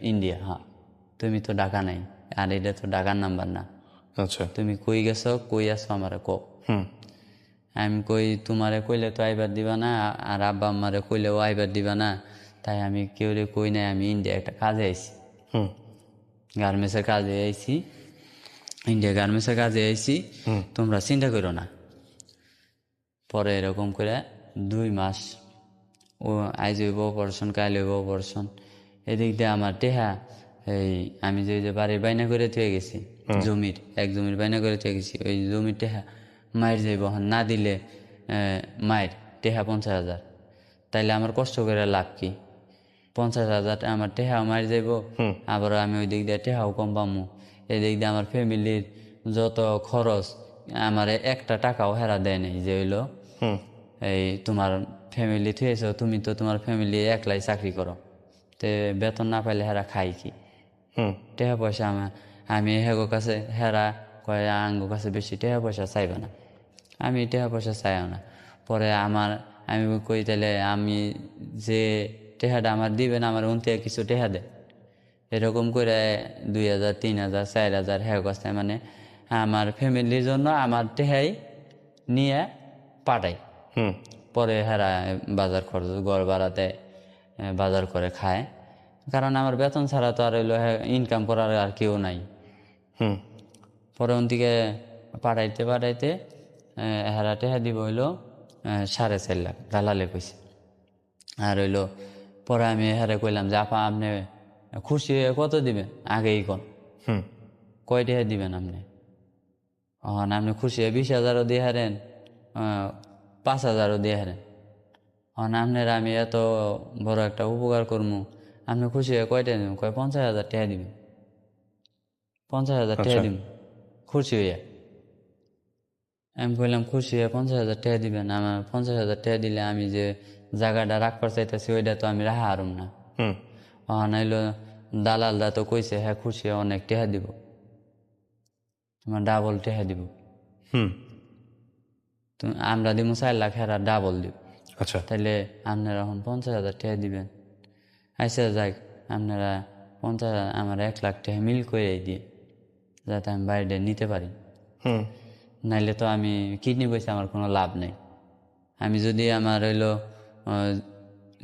ইন্ডিয়া। হ্যাঁ, তুমি তো ঢাকা নাই, আর এটা তো ঢাকার নাম্বার না। আচ্ছা, তুমি কই গেছো, কই আছো আমারে কও। আমি কই তোমারে কইলে তো আইবার দিবা না, আর আব্বা আম্মারে কইলেও আইবার দিবা না, তাই আমি কেউ রে কই নাই। আমি ইন্ডিয়া একটা কাজে আইছি, গার্মেন্টসের কাজে আইছি, ইন্ডিয়া গার্মেন্টসের কাজে আইছি, তোমরা চিন্তা করো না। পরে এরকম করে 2 মাস ও আইজ হইব অপারেশন, কাইল হইব অপারেশন। এদিক দিয়ে আমার টেহা আমি যে বাড়ির বাইনা করে থুয়ে গেছি, জমির বাইনা করে থুয়ে গেছি, ওই জমির টেহা মায়ের যাইব, না দিলে মায়ের টেহা 50,000। তাইলে আমার কষ্ট করে লাভ কি? 50,000 আমার টেহাও মায়ের যাইব, আবার আমি ওই দিক দিয়ে টেহাও কম পামু। এদিক দিয়ে আমার ফ্যামিলির যত খরচ আমার একটা টাকাও হেরা দেয় নাই, যে হইলো হুম এই তোমার ফ্যামিলি থুয়েছো, তুমি তো তোমার ফ্যামিলি একলাই চাকরি করো, তে বেতন না পাইলে হেরা খাই কি? হুম টাকা পয়সা আমি হেগো কাছে, হেরা কয় আঙ্গো কাছে বেশি টাকা পয়সা চাইবে না, আমি টাকা পয়সা চাইও না। পরে আমি কই তাহলে আমি যে টেহাটা আমার দিবেন, আমার উনতে কিছু টেহা দেয়, এরকম করে 2,000 3,000 4,000 হ্যাঁ কাছে মানে আমার ফ্যামিলির জন্য আমার টেহাই নিয়ে পাঠাই। হুম পরে হেরা বাজার খরচ ঘর ভাড়াতে বাজার করে খায়, কারণ আমার বেতন ছাড়া তো আর হইলো ইনকাম করার আর কেউ নাই। হুম পরে ওদিকে পাঠাইতে পাঠাইতে হেরা টেহা দিব হইলো 4.5 লাখ দালালে কইছে। আর হইলো পরে আমি হেরে কইলাম যে আপা আপনি খুশি হয়ে কত দিবেন আগেই কোন, হুম কয় টেহা দিবেন আপনি? আপনি খুশি হয়ে 20,000ও দিয়ে হারেন, 5,000ও দিয়ে হারেন, আপনার আমি এত বড় একটা উপকার করবো, আপনি খুশি হয়ে কয়টা দিবেন? কয় 50,000 টাকা দিবেন। 50,000 টাকা আচ্ছা। দিবেন খুশি হইয়া? আমি বললাম খুশি হয়ে 50,000 টাকা দিবেন? আমার 50,000 টাকা দিলে আমি যে জায়গাটা রাখবার চাইতেছি ওইটা তো আমি রাখা হারুম না। হুম নাইলো দালালদা তো কইছে হ্যাঁ খুশি হয়ে অনেক টাকা দিব, তোমার ডাবল টাকা দিব। হুম আমরা দিব 4 লাখ, হেরা ডাবল দিব। আচ্ছা। তাইলে আপনারা এখন 50,000 টাকা দিবেন। আচ্ছা যাক, আপনারা 50,000 আমার 1 লাখ টাকা মিল করে দিয়ে, যাতে আমি বাড়িটা নিতে পারি। হুম নাইলে তো আমি কিডনি পয়সা আমার কোনো লাভ নেই। আমি যদি আমার হইলো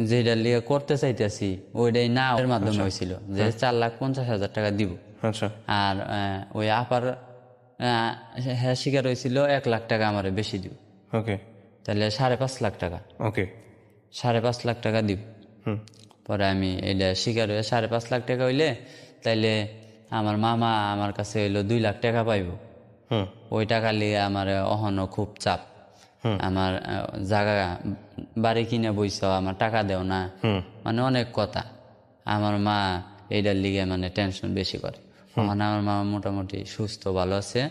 যেটা লিয়ে করতে চাইতেছি ওইটাই না ওর মাধ্যমে হয়েছিল যে 4,50,000 টাকা দিব, আচ্ছা। আর ওই আপার হ্যাঁ শিকার হয়েছিল 1 লাখ টাকা আমার বেশি দিব, ওকে তাহলে 5.5 লাখ টাকা, ওকে 5.5 লাখ টাকা দিব। হুম পরে আমি এটা শিকার হয়ে 5.5 লাখ টাকা হইলে তাইলে আমার মামা আমার কাছে হইলো 2 লাখ টাকা পাইব। হুম ওই টাকা লিয়ে আমার অহনো খুব চাপ, আমার জায়গা বাড়ি কিনে বইছ, আমার টাকা দেও না, মানে অনেক কথা। আমার মা এইটার লিগে মানে টেনশন বেশি করে। মানে আমার মা মোটামুটি সুস্থ ভালো আছে।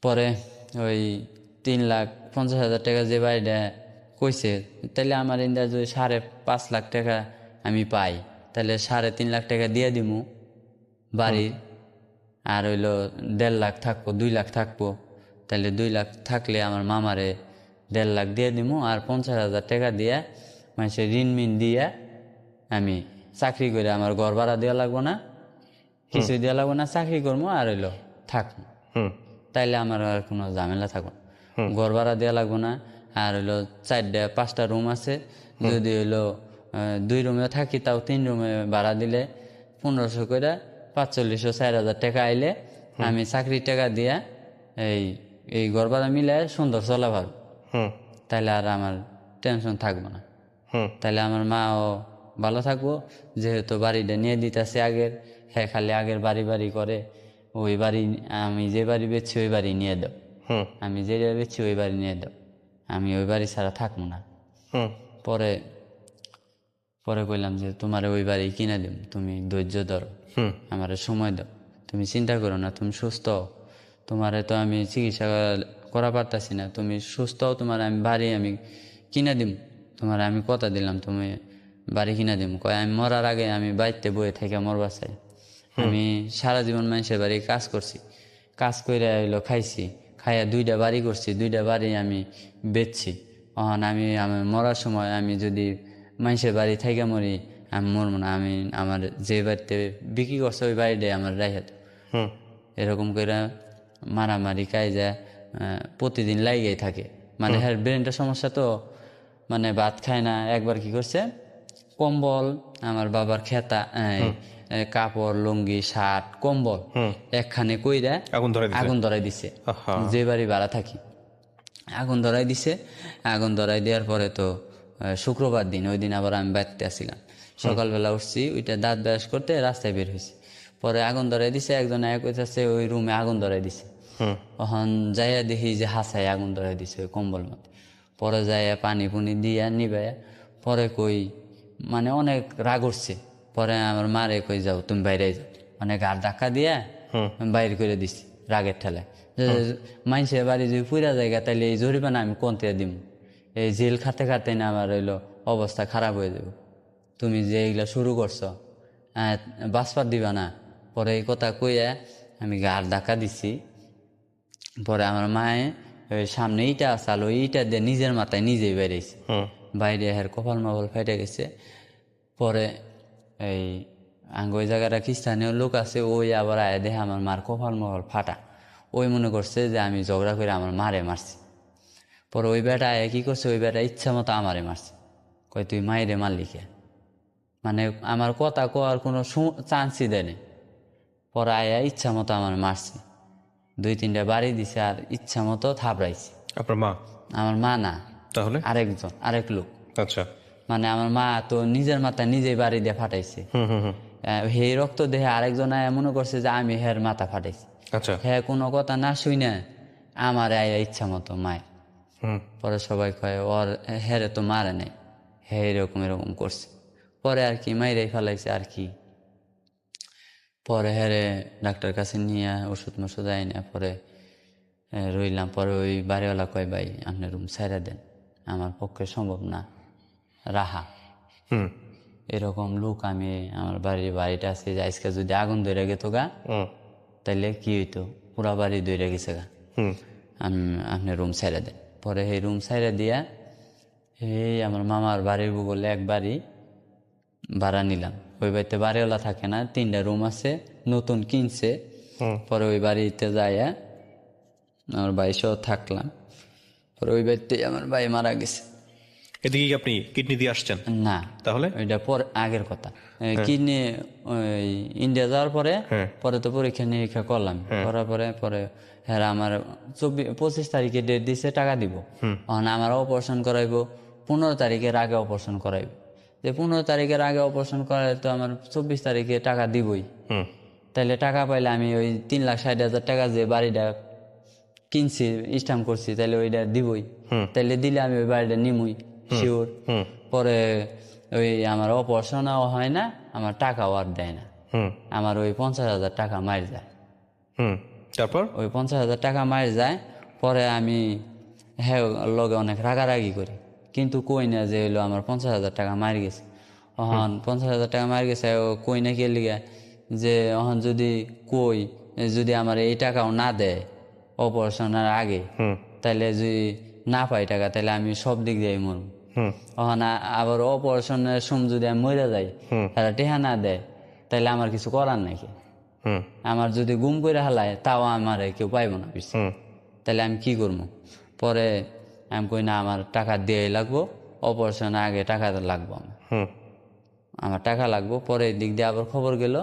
পরে ওই 3,50,000 টাকা যে বাড়িটা কইছে, তাহলে আমার ইন্দার যদি 5.5 লাখ টাকা আমি পাই, তাহলে 3.5 লাখ টাকা দিয়ে দিমু বাড়ির, আর হইলো 1.5 লাখ থাকবো, 2 লাখ থাকবো। তাহলে 2 লাখ থাকলে আমার মামারে 1.5 লাখ দিয়ে দিমু, আর 50,000 টাকা দিয়ে মানুষের ঋণ মিন দিয়ে আমি চাকরি করে আমার ঘর ভাড়া দেওয়া লাগবো না, কিছুই দেওয়া লাগবো না, চাকরি করবো আর হইলো থাকবো। হুম তাইলে আমার আর কোনো ঝামেলা থাকবো না, ঘর ভাড়া দেওয়া লাগবো না। আর হইলো 4-5টা রুম আছে, যদি হইলো 2 রুমে থাকি তাও 3 রুমে ভাড়া দিলে 1500 করে 45,000-4,000 টাকা আইলে আমি চাকরির টাকা দিয়া এই ঘর ভাড়া মিলে সুন্দর চলা পারবো। হুম তাইলে আর আমার টেনশন থাকবো না। হুম তাইলে আমার মাও ভালো থাকবো, যেহেতু বাড়িটা নিয়ে দিতেছে আগের, হ্যাঁ খালি আগের বাড়ি করে, ওই বাড়ি আমি যে বাড়ি বেচছি ওই বাড়ি নিয়ে দাও, হুম আমি যে বাড়ি বেচছি ওই বাড়ি নিয়ে দাও, আমি ওই বাড়ি ছাড়া থাকবো না। হুম পরে পরে কইলাম যে তোমার ওই বাড়ি কিনে দেব, তুমি ধৈর্য ধরো, আমার সময় দাও, তুমি চিন্তা করো না, তুমি সুস্থ হও, তোমারে তো আমি চিকিৎসা করা পারতাছি না, তুমি সুস্থ হও, তোমার আমি বাড়ি আমি কিনে দিব, তোমার আমি কথা দিলাম তুমি বাড়ি কিনে দিব। কয় আমি মরার আগে আমি বাড়িতে বয়ে থেকে মরবা চাই। আমি সারা জীবন মানুষের বাড়ি কাজ করছি, কাজ করে হইলো খাইছি, খাইয়া 2টা বাড়ি করছি, 2টা বাড়ি আমি বেচছি। আমি মরার সময় আমি যদি মানুষের বাড়ি থেকে মরি, আমি মরবো না, আমি আমার যে বাড়িতে বিক্রি করছে ওই বাড়িটাই আমার রাইহাত। এরকম করে মারামারি কায়জা প্রতিদিন লাইগেই থাকে। মানে হ্যাঁ ব্রেনটা সমস্যা তো, মানে ভাত খায় না। একবার কি করছে, কম্বল আমার বাবার খেতা কাপড় লুঙ্গি শার্ট কম্বল একখানে কইরা আগুন ধরাই দিছে, যে বাড়ি ভাড়া থাকি আগুন ধরাই দিছে। আগুন ধরাই দেওয়ার পরে তো শুক্রবার দিন, ওই দিন আবার আমি বাড়িতে আসছিলাম, সকালবেলা উঠছি, ওইটা দাঁত ব্রাশ করতে রাস্তায় বের হয়েছি, পরে আগুন ধরাই দিছে। একজন এক হইতেছে ওই রুমে আগুন ধরাই দিছে, তখন যাইয়া দেখি যে হাসায় আগুন ধরাই দিছে ওই কম্বল মধ্যে। পরে যাইয়া পানি পুনি দিয়া নিবাইয়া পরে কই মানে অনেক রাগ উঠছে। পরে আমার মারে কই যাও তুমি বাইরে যাও, মানে গাড় ধাক্কা দিয়া বাইর করে দিছি রাগের ঠেলে যে মানুষের বাড়ি যদি পুরা জায়গা তাহলে এই জরিমানা আমি কোনতে দিব, এই জেল খাতে খাতে না আমার হইলো অবস্থা খারাপ হয়ে যাবে, তুমি যে এগুলা শুরু করছো বাঁচপার দিবা না। পরে এই কথা কইয়া আমি গার ধাক্কা দিছি। পরে আমার মায়ে ওই সামনে ইটা আসালো, ইটা দিয়ে নিজের মাথায় নিজেই বেরিয়েছে, বাইরে হের কপাল মাপাল ফেটে গেছে। পরে এই আঙ্গ ওই জায়গাটা খ্রিস্টানীয় লোক আছে, ওই আবার আয় দেখে আমার মার কপাল মাপাল ফাটা, ওই মনে করছে যে আমি ঝগড়া করে আমার মারে মারছি। পরে ওই বেটা আয় কি করছে, ওই বেটা ইচ্ছা মতো আমারে মারছে, কই তুই মাইরে মারলি কে, মানে আমার কথা কোয়ার কোনো চান্সই দেয়নি। পরে আয়া ইচ্ছা মতো আমার মারছে, 2-3টা বাড়ি দিছে আর ইচ্ছা মতো থাপড়াইছে। আপনার মা? আমার মা না, তাহলে আরেকজন, আরেক লোক। আচ্ছা। মানে আমার মা তো নিজের মাথা নিজেই বাড়ি দিয়ে ফাটাইছে। হে রক্ত দেহে আরেকজন আয়া মনে করছে যে আমি হের মাথা ফাটাইছি। আচ্ছা। হ্যাঁ কোনো কথা না শুই না আমার আয়া ইচ্ছা মতো মায়। পরে সবাই কয় ওর হেরে তো মারে নাই, হ্যাঁ এরকম এরকম করছে। পরে আর কি মাইরে ফেলাইছে আর কি। পরে হেরে ডাক্তার কাছে নিয়ে ওষুধ মষুধ আই না, পরে রইলাম। পরে ওই বাড়িওয়ালা কয় ভাই আপনি রুম ছাইরা দেন, আমার পক্ষে সম্ভব না রাহা। এরকম লোক আমি আমার বাড়িটা আছে যে আজকে যদি আগুন ধরে গেতো গা তাইলে কি হইতো, পুরা বাড়ি ধরে গেছে গা, আপনি রুম ছাইরা দেন। পরে এই রুম ছাইরা দিয়া এই আমার মামার বাড়ির বগলে এক বাড়ি ভাড়া নিলাম। ওই বাড়িতে বাড়িওয়ালা থাকে না, 3টা রুম আছে, নতুন কিনছে। পরে ওই বাড়িতে যাইয়া আমার ভাই সহ থাকলাম। পরে ওই বাড়িতে আমার ভাই মারা গেছে। এদিকে কি আপনি কিডনি দিয়ে আসছেন? না, তাহলে ওইটা পরে আগের কথা। কিডনি ওই ইন্ডিয়া যাওয়ার পরে পরে তো পরীক্ষা নিরীক্ষা করলাম, করার পরে পরে হ্যাঁ আমার 25 তারিখে ডেট দিছে টাকা দিব। আমার অপারেশন করাইবো 15 তারিখের আগে অপারেশন করাইবো। যে 15 তারিখের আগে অপারেশন করাই তো আমার 24 তারিখে টাকা দিবই। তাইলে টাকা পাইলে আমি ওই 3,60,000 টাকা যে বাড়িটা কিনছি স্ট্যাম্প করছি তাইলে ওইটা দিবই। তাইলে দিলে আমি ওই বাড়িটা নিমুই শিওর। পরে ওই আমার অপারেশনও হয় না, আমার টাকাও আর দেয় না। আমার ওই 50,000 টাকা মার যায়। তারপর ওই 50,000 টাকা মার যায়। পরে আমি হ্যাঁ লগে অনেক রাগারাগি করি, কিন্তু কই না যে হইলো আমার 50,000 টাকা মার গেছে। অহন 50,000 টাকা মার গেছে, কই না কে লিগা যে অহন যদি কই যদি আমার এই টাকাও না দেয় অপারেশনের আগে, তাইলে যদি না পাই টাকা তাহলে আমি সব দিক দিয়ে মরব। অহন আবার অপারেশনের সময় যদি আমি মরে যাই, তারা টেহা না দেয়, তাইলে আমার কিছু করার নাকি। আমার যদি গুম করে হালায় তাও আমার কেউ পাইব না বেশি, তাহলে আমি কি করবো? পরে আমি কই না আমার টাকা দিয়ে লাগবো, অপারেশনের আগে টাকা লাগবো, আমার টাকা লাগবো। পরে দিক দিয়ে আবার খবর গেল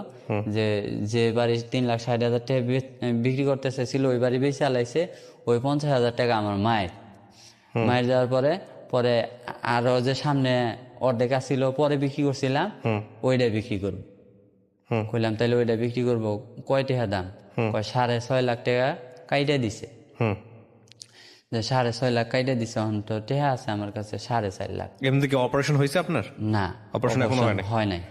যে যে বাড়ি 3,60,000 টাকা বিক্রি করতে চাইছিল ওই বাড়ি বেশি আলাইছে, ওই 50,000 টাকা আমার মায়ের যাওয়ার পরে পরে আরো যে সামনে অর্ধেক আসছিল পরে বিক্রি করছিলাম, ওইটা বিক্রি করবো। কইলাম তাইলে ওইটা বিক্রি করবো, কয় টাকা দাম? কয় 6.5 লাখ টাকা কাইটা দিছে। যে 6.5 লাখ কাইটা দিছে, তো টেহা আছে আমার কাছে 4.5 লাখ। এমনি কি অপারেশন হয়েছে আপনার? না, অপারেশন এখনো হয় নাই।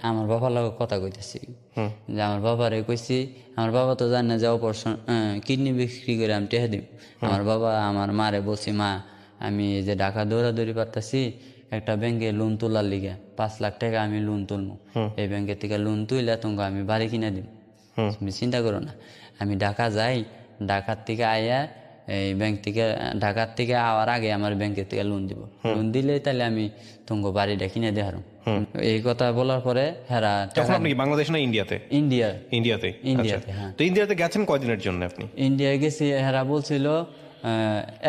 আমার বাবার লগে কথা কইতেছি যে আমার বাবারে কইছি, আমার বাবা তো জানে না যে অপারেশন কিডনি বিক্রি করে আমি টেহা দিব। আমার বাবা আমার মারে বলছি, মা আমি যে ঢাকা দৌড়াদৌড়ি পারতাছি একটা ব্যাংকে লোন তোলার লিগে 5 লাখ টাকা আমি লোন তুলবো, এই ব্যাংকের থেকে লোন তুইলে তোমাকে আমি বাড়ি কিনে দিব, তুমি চিন্তা করো না। আমি ঢাকা যাই, ঢাকার থেকে আইয়া এই ব্যাংক থেকে ঢাকার থেকে আওয়ার আগে আমার ব্যাংকের থেকে লোন দিব, লোন দিলে তাহলে আমি তোমাকে বাড়িটা কিনে দেহার। এই কথা বলার পরে হেরা তখন আপনি বাংলাদেশ না ইন্ডিয়াতে? ইন্ডিয়াতে। হ্যাঁ। তো ইন্ডিয়াতে গেছেন কয়দিনের জন্য আপনি? ইন্ডিয়ায় গেছি, হেরা বলছিল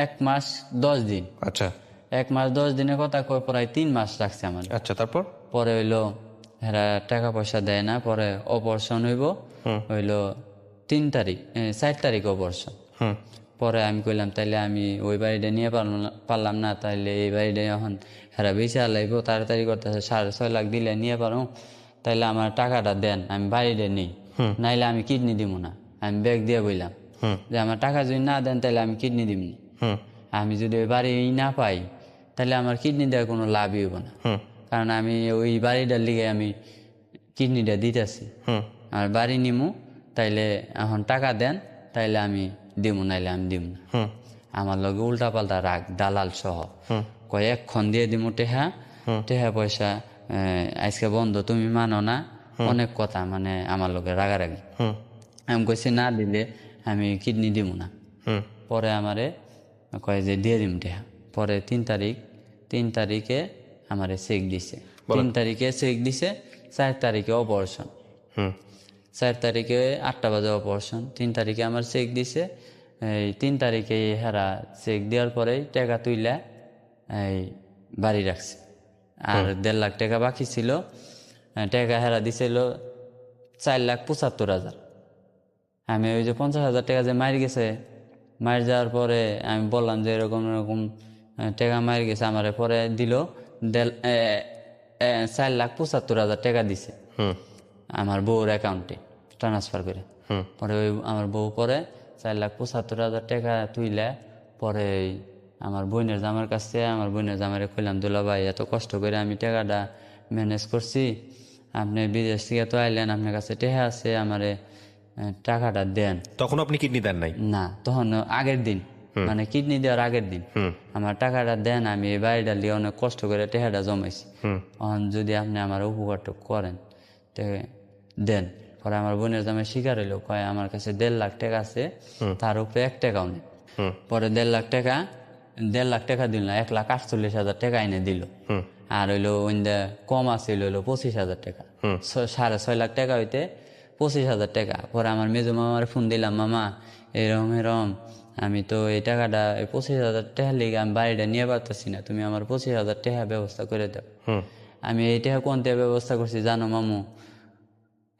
1 মাস 10 দিন। আচ্ছা, 1 মাস 10 দিনের কথা কই প্রায় 3 মাস লাগছে আমার। আচ্ছা, তারপর পরে হইলো হেরা টাকা পয়সা দেয় না, পরে অপারেশন হইলো 4 তারিখ অপারেশন। পরে আমি কইলাম তাইলে আমি ওই বাড়িটা নিয়ে পারলাম না, তাইলে এই বাড়িটা এখন হেরা বেশি লাগবো, তাড়াতাড়ি করতেছে 6.5 লাখ দিলে নিয়ে পারো, তাইলে আমার টাকাটা দেন, আমি বাড়িটা নেই, নাইলে আমি কিডনি দিব না। আমি ব্যাগ দিয়ে বললাম যে আমার টাকা যদি না দেন তাহলে আমি কিডনি দিব না। আমি যদি ওই বাড়ি না পাই তাহলে আমার কিডনি দেওয়ার কোনো লাভই হইব না, কারণ আমি ওই বাড়িটার লিগে আমি কিডনিটা দিতেছি। আমার বাড়ি নিমু, তাইলে এখন টাকা দেন, তাইলে আমি দিব, নাইলে আমি দিব না। আমার লগে উল্টা পাল্টা রাগ, দালাল সহ কয় এক্ষণ দিয়ে দিমু টেহা, টেহা পয়সা আজকে বন্ধ, তুমি মানো না, অনেক কথা, মানে আমার লগে রাগারাগি। আমি কইছি না দিলে আমি কিডনি দিব না। পরে আমারে কয় যে দিয়ে দিম টেহা। পরে 3 তারিখে আমারে চেক দিছে, 3 তারিখে চেক দিছে, 4 তারিখে অপারেশন। 4 তারিখে 8টা বাজে অপারেশন, 3 তারিখে আমার চেক দিছে। এই 3 তারিখে হেরা চেক দেওয়ার পরেই টাকা তুইলা এই বাড়ি রাখছে। আর 1.5 লাখ টাকা বাকি ছিল, টাকা হেরা দিছিল 4,75,000। আমি ওই যে 50,000 টাকা যে মার গেছে, মার যাওয়ার পরে আমি বললাম যে এরকম এরকম টাকা মার গেছে, আমার পরে দিল 4,75,000 টাকা দিছে আমার বউর অ্যাকাউন্টে ট্রান্সফার করে। পরে ওই আমার বউ পরে 4,75,000 টাকা তুইলে পরে আমার বোনের জামার কাছে, আমার বোনের জামারে কইলাম, দুলা ভাই এত কষ্ট করে আমি টাকাটা ম্যানেজ করছি, আপনি বিদেশ থেকে তো আইলেন, আপনার কাছে টাকা আছে, আমারে টাকাটা দেন। তখন আপনি কিডনি দেন নাই? না, তখন আগের দিন, মানে কিডনি দেওয়ার আগের দিন, আমার টাকাটা দেন, আমি এই বাড়িটা লিয়ে অনেক কষ্ট করে টাকাটা জমাইছি, তখন যদি আপনি আমার উপকারটা করেন দেন। পরে আমার বোনের জামাই স্বীকার হইলো, কয় আমার কাছে 1.5 লাখ টাকা আছে, তার উপরে 1 টাকাও নেই। পরে 1.5 লাখ টাকা দিল না, 1,48,000 টাকা এনে দিল। আর হইলো ওইন্দা কম আছে হইলো 25,000 টাকা, 6.5 লাখ টাকা হইতে 25,000 টাকা। পরে আমার মেজো মামার ফোন দিলাম, মামা এরম এরম আমি তো এই টাকাটা 25,000 টাকা লিগে আমি বাড়িটা নিয়ে পারতেছি না, তুমি আমার 25,000 টাকা ব্যবস্থা করে দাও। আমি এই টাকা কোন টাকা ব্যবস্থা করছি জানো মামু?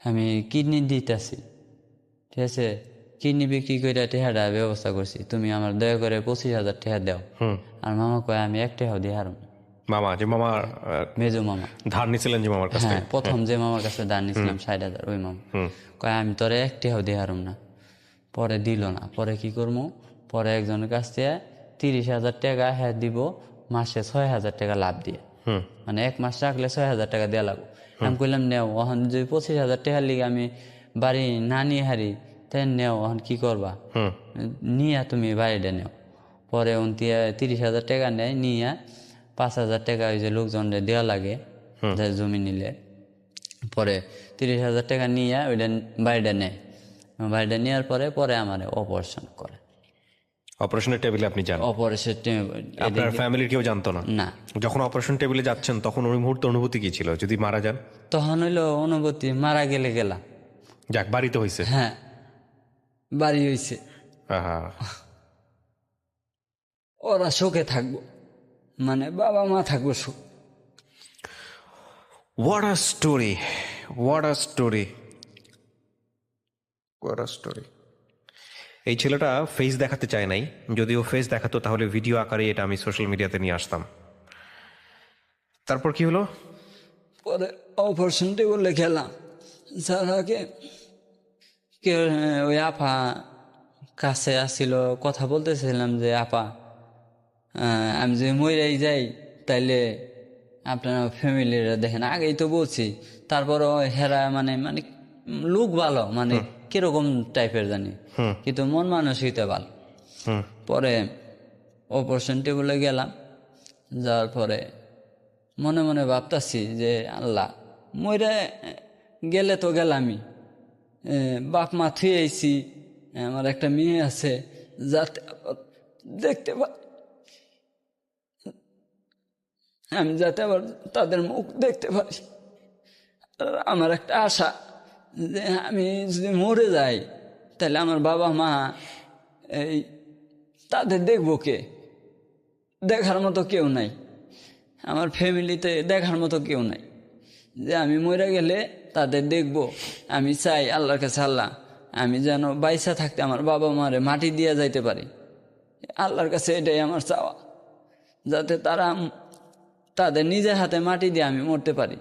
আমি কিডনি দিতেছি, ঠিক আছে, কিডনি বিক্রি করে টাকাটা ব্যবস্থা করছি, তুমি আমার দয়া করে 25,000 টাকা দাও। আর মামা কয় আমি 1 টাকাও দিয়ে হারুম। মামা যে মামা মেজো মামা ধার নিছিলেন যে মামার কাছে? হ্যাঁ, প্রথম যে মামার কাছে ধার নিয়েছিলাম 60,000, ওই মামা কয় আমি তোরে 1 টাকাও দিয়ে হারুম না। পরে দিল না। পরে কি করবো? পরে একজনের কাছ থেকে 30,000 টাকা হ্যাঁ দিব, মাসে 6,000 টাকা লাভ দিয়ে, মানে 1 মাস রাখলে 6,000 টাকা দেওয়া লাগবে। আমি কইলাম নেও, ওখান যদি 25,000 টাকার লিগে আমি বাড়ি না নিয়ে হারি, তাই নেও, ওখান কি করবা, নিয়ে তুমি বাড়িটা নেও। পরে 30,000 টাকা নেয়, নিয়ে 5,000 টাকা ওই যে লোকজন দেওয়া লাগে জমি নিলে, পরে 30,000 টাকা নিয়ে ওইটা বাড়িটা নেয়। বাড়িটা নেওয়ার পরে পরে আমার অপারেশন করে। অপারেশনের টেবিলে আপনি যান? অপারেশন আপনার ফ্যামিলির কেউ জানতো না? না। যখন অপারেশন টেবিলে যাচ্ছেন তখন ওই মুহূর্তে অনুভূতি কি ছিল যদি মারা যান? তখন হইলো অনুভূতি, মারা গেলে গেলাম। যাক, বাড়িতে হয়েছে। হ্যাঁ, বাড়ি হয়েছে, ওরা শোকে থাকবো, মানে বাবা মা থাকবো শোক। What a story, what a story, what a story. এই ছেলেটা ফেস দেখাতে চায় নাই, যদিও ফেস দেখাতো তাহলে ভিডিও আকারে এটা আমি সোশ্যাল মিডিয়াতে নিয়ে আসতাম। তারপর কি হলো? পরে অপারেশন টেবিলে গেলাম, যার আগে ওই আপা কাছে আসছিল, কথা বলতেছিলাম যে আপা আমি যদি মরেই যাই তাইলে আপনার ফ্যামিলিরা দেখেন, আগেই তো বলছি। তারপর হেরা মানে মানে লোক ভালো, মানে কিরকম টাইপের জানি, কিন্তু মন মানসিকতা ভালো। পরে অপারেশন টেবিলে গেলাম, যাওয়ার পরে মনে মনে ভাবতাছি যে আল্লাহ, মরে গেলে তো গেলামই, বাপ মা থুয়ে আইছি, আমার একটা মেয়ে আছে, যাতে দেখতে আমি যাতে আবার তাদের মুখ দেখতে পারি। আমার একটা আশা যে আমি যদি মরে যাই তাহলে আমার বাবা মা এই তাদের দেখবো কে? দেখার মতো কেউ নাই, আমার ফ্যামিলিতে দেখার মতো কেউ নাই। যে আমি মরে গেলে তাদের দেখবো। আমি চাই আল্লাহর কাছে, আল্লাহ আমি যেন বাইসা থাকতে আমার বাবা মারে মাটি দিয়ে যাইতে পারি। আল্লাহর কাছে এটাই আমার চাওয়া, যাতে তারা তাদের নিজের হাতে মাটি দিয়ে আমি মরতে পারি।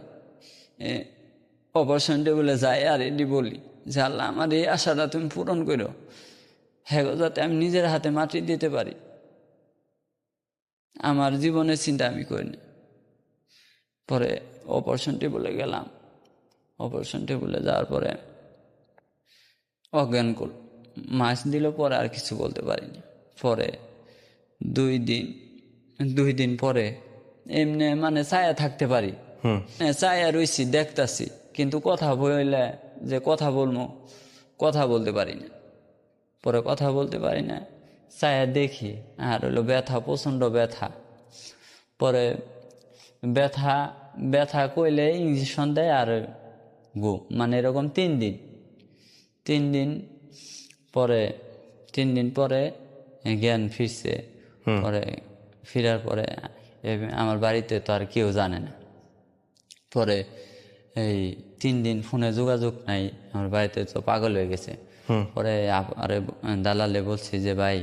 অপারেশন টেবিলে যাই আর এটি বলি যে আল্লাহ আমার এই আশাটা তুমি পূরণ করো, হ্যাঁ, যাতে আমি নিজের হাতে মাটি দিতে পারি। আমার জীবনের চিন্তা আমি করিনি। পরে অপারেশন টেবিলে গেলাম। অপারেশন টেবিলে যাওয়ার পরে অজ্ঞান করল, মাছ দিল, পরে আর কিছু বলতে পারিনি। পরে 2 দিন পরে এমনি মানে ছায়া থাকতে পারি, ছায়া রইছি দেখতাছি, কিন্তু কথা বললে যে কথা বলবো, কথা বলতে পারি না। পরে কথা বলতে পারি না, ছায়া দেখি আর হলো ব্যথা, প্রচণ্ড ব্যথা। পরে ব্যথা ব্যথা কইলে ইঞ্জেকশন দেয় আর মানে এরকম 3 দিন পরে 3 দিন পরে জ্ঞান ফিরছে। পরে ফিরার পরে আমার বাড়িতে তো আর কেউ জানে না। পরে এই 3 দিন ফোনে যোগাযোগ নাই, আমার বাড়িতে তো পাগল হয়ে গেছে। পরে আরে দালালে বলছি যে ভাই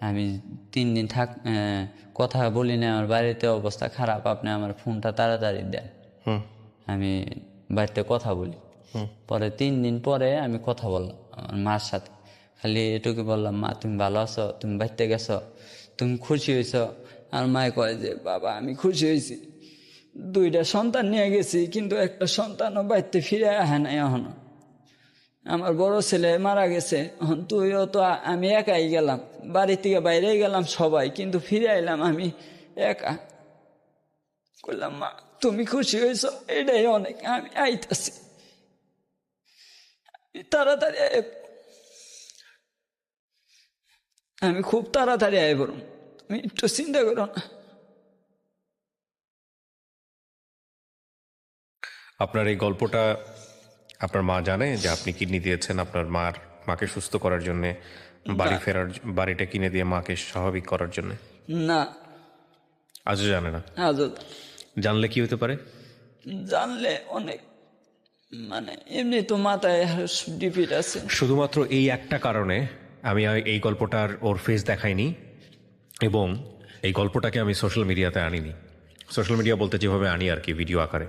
আমি 3 দিন কথা বলি না, আমার বাড়িতে অবস্থা খারাপ, আপনি আমার ফোনটা তাড়াতাড়ি দেন, আমি বাড়িতে কথা বলি। পরে 3 দিন পরে আমি কথা বললাম আমার মার সাথে, খালি এটুকু বললাম, মা তুমি ভালো আছো, তুমি বাড়িতে গেছো, তুমি খুশি হয়েছ? আর মায়ে কয় যে বাবা আমি খুশি হয়েছি, 2টা সন্তান নিয়ে গেছি, কিন্তু একটা সন্তানও বাড়িতে ফিরে আহে নাই এখনো। আমার বড় ছেলে মারা গেছে, এখন তুইও তো, আমি একাই গেলাম, বাড়ি থেকে বাইরে গেলাম সবাই, কিন্তু ফিরে আইলাম আমি একা। বললাম মা তুমি খুশি হয়েছ, এটাই অনেক, আমি আইতাছি তাড়াতাড়ি, আমি খুব তাড়াতাড়ি আই বলুন, তুমি একটু চিন্তা করো না। আপনার এই গল্পটা আপনার মা জানে যে আপনি কিডনি দিয়েছেন আপনার মাকে সুস্থ করার জন্য, বাড়িটা কিনে দিয়ে মাকে স্বাভাবিক করার জন্য? না, আজও জানে না? আজও জানলে কি হতে পারে? জানলে অনেক, মানে এমনি তো মাথায় ডিপিট আছে। শুধুমাত্র এই একটা কারণে আমি এই গল্পটার ওর ফেস দেখাইনি এবং এই গল্পটাকে আমি সোশ্যাল মিডিয়াতে আনিনি। সোশ্যাল মিডিয়া বলতে যেভাবে আনি আর কি, ভিডিও আকারে,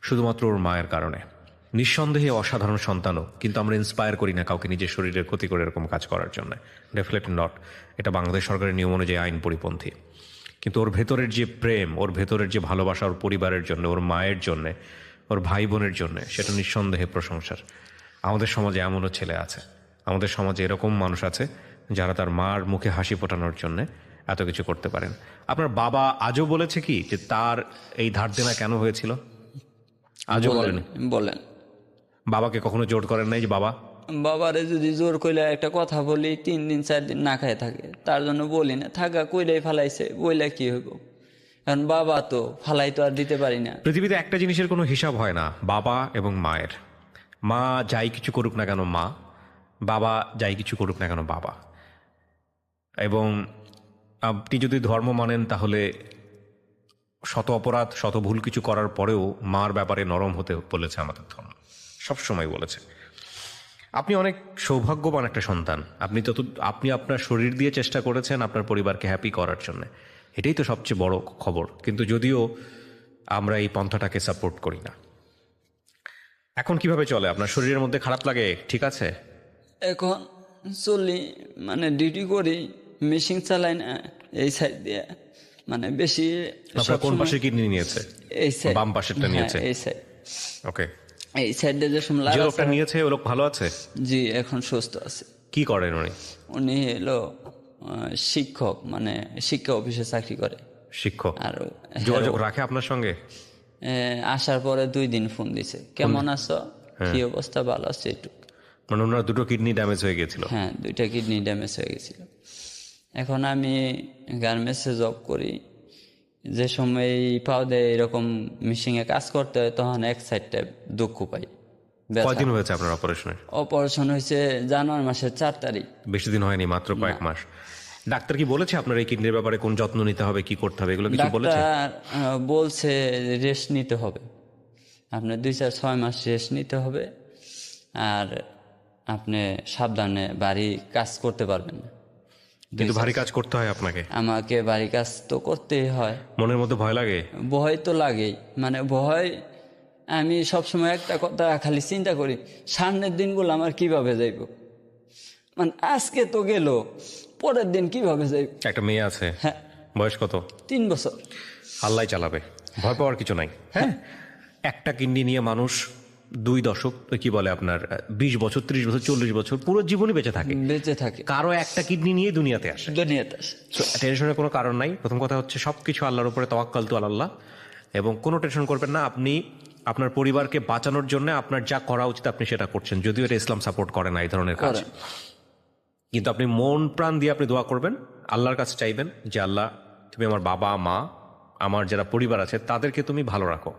শুধুমাত্র ওর মায়ের কারণে। নিঃসন্দেহে অসাধারণ সন্তানও, কিন্তু আমরা ইন্সপায়ার করি না কাউকে নিজের শরীরের ক্ষতি করে এরকম কাজ করার জন্য, ডেফিনেটলি নট। এটা বাংলাদেশ সরকারের নিয়ম অনুযায়ী আইন পরিপন্থী। কিন্তু ওর ভেতরের যে প্রেম, ওর ভেতরের যে ভালোবাসা ওর পরিবারের জন্য, ওর মায়ের জন্যে, ওর ভাই বোনের জন্যে, সেটা নিঃসন্দেহে প্রশংসার। আমাদের সমাজে এমনও ছেলে আছে, আমাদের সমাজে এরকম মানুষ আছে যারা তার মার মুখে হাসি ফোটানোর জন্যে এত কিছু করতে পারেন। আপনার বাবা আজও বলেছে কি যে তার এই ধার দেনা কেন হয়েছিল? আজও বলেন। বাবাকে কখনো জোর করেন নাই যে বাবারে যদি জোর কইলে একটা কথা বলি 3 দিন 4 দিন না খায় থাকে, তার জন্য বলি না, থাকা কইলেই ফালাইছে, বইলে কি হইব, কারণ বাবা তো ফালাই তো আর দিতে পারি না। পৃথিবীতে একটা জিনিসের কোনো হিসাব হয় না, বাবা এবং মায়ের। মা যাই কিছু করুক না কেন মা, বাবা যাই কিছু করুক না কেন বাবা। এবং আপনি যদি ধর্ম মানেন তাহলে শত অপরাধ শত ভুল কিছু করার পরেও মার ব্যাপারে নরম হতে বলেছে আমাদের ধর্ম, সবসময় বলেছে। আপনি অনেক সৌভাগ্যবান একটা সন্তান। আপনি আপনার শরীর দিয়ে চেষ্টা করেছেন আপনার পরিবারকে হ্যাপি করার জন্য, এটাই তো সবচেয়ে বড় খবর। কিন্তু যদিও আমরা এই পন্থাটাকে সাপোর্ট করি না। এখন কিভাবে চলে? আপনার শরীরের মধ্যে খারাপ লাগে? ঠিক আছে এখন চলি, মানে ডিউটি করি, মেশিন চালাই না এই সাইড দিয়ে, মানে বেশি। আপনার কোন পাশে কিডনি নিয়েছে? এই সাইড, বাম পাশেরটা নিয়েছে? এই সাইড। ওকে, এই সাইডে যে সময় যে লোকটা নিয়েছে ওই লোক ভালো আছে? জি, এখন সুস্থ আছে। কি করেন উনি? উনি হলো শিক্ষক, মানে শিক্ষা অফিসে চাকরি করে। শিক্ষক। আর যোগাযোগ রাখে আপনার সঙ্গে? আসার পরে 2 দিন ফোন দিছে, কেমন আছো, কি অবস্থা, ভালো আছে একটু। মানে ওনার 2টো কিডনি ড্যামেজ হয়ে গেছিল? হ্যাঁ, 2টা কিডনি ড্যামেজ হয়ে গেছিল। এখন আমি গার্মেন্টসে জব করি, যে সময় পাও দেয় এরকম মেশিনে কাজ করতে হয়, তখন এক সাইডটা দুঃখ পাই। কয়দিন হয়েছে আপনার অপারেশনের? অপারেশন হয়েছে জানুয়ারি মাসের 4 তারিখ। বেশি দিন হয়নি, মাত্র কয়েক মাস। ডাক্তার কি বলেছে আপনার এই কিডনির ব্যাপারে, কোন যত্ন নিতে হবে, কি করতে হবে, এগুলো কিছু বলেছে? ডাক্তার বলছে রেস্ট নিতে হবে, আপনার 2-4-6 মাস রেস্ট নিতে হবে, আর আপনি সাবধানে বাড়ি কাজ করতে পারবেন না। কিন্তু ভারী কাজ করতে হয় আপনাকে? আমাকে বাড়ি কাজ তো করতেই হয়। মনের মধ্যে ভয় লাগে? ভয় তো লাগেই, মানে ভয়, আমি সবসময় একটা কথা খালি চিন্তা করি, সামনের দিনগুলো আমার কিভাবে যাইব, মানে আজকে তো গেল, পরের দিন কিভাবে যাইব। একটা মেয়ে আছে? হ্যাঁ। বয়স কত? 3 বছর। আল্লাহ চালাবে, ভয় পাওয়ার কিছু নাই। হ্যাঁ, একটা কিডনি নিয়ে মানুষ দুই দশক কি বলে আপনার 20 বছর, 30 বছর, 40 বছর পুরো জীবনই বেঁচে থাকে, বেঁচে থাকে, কারো একটা কিডনি নিয়ে দুনিয়াতে আসে। দুনিয়াতে আসে। টেনশনের কোনো কারণ নাই। প্রথম কথা হচ্ছে সবকিছু আল্লাহর উপরে তাওয়াক্কাল তু আলাল্লাহ, এবং কোনো টেনশন করবেন না। আপনি আপনার পরিবারকে বাঁচানোর জন্য আপনার যা করা উচিত আপনি সেটা করছেন, যদিও এটা ইসলাম সাপোর্ট করে না এই ধরনের কাজ, কিন্তু আপনি মন প্রাণ দিয়ে আপনি দোয়া করবেন, আল্লাহর কাছে চাইবেন যে আল্লাহ তুমি আমার বাবা মা, আমার যারা পরিবার আছে তাদেরকে তুমি ভালো রাখো।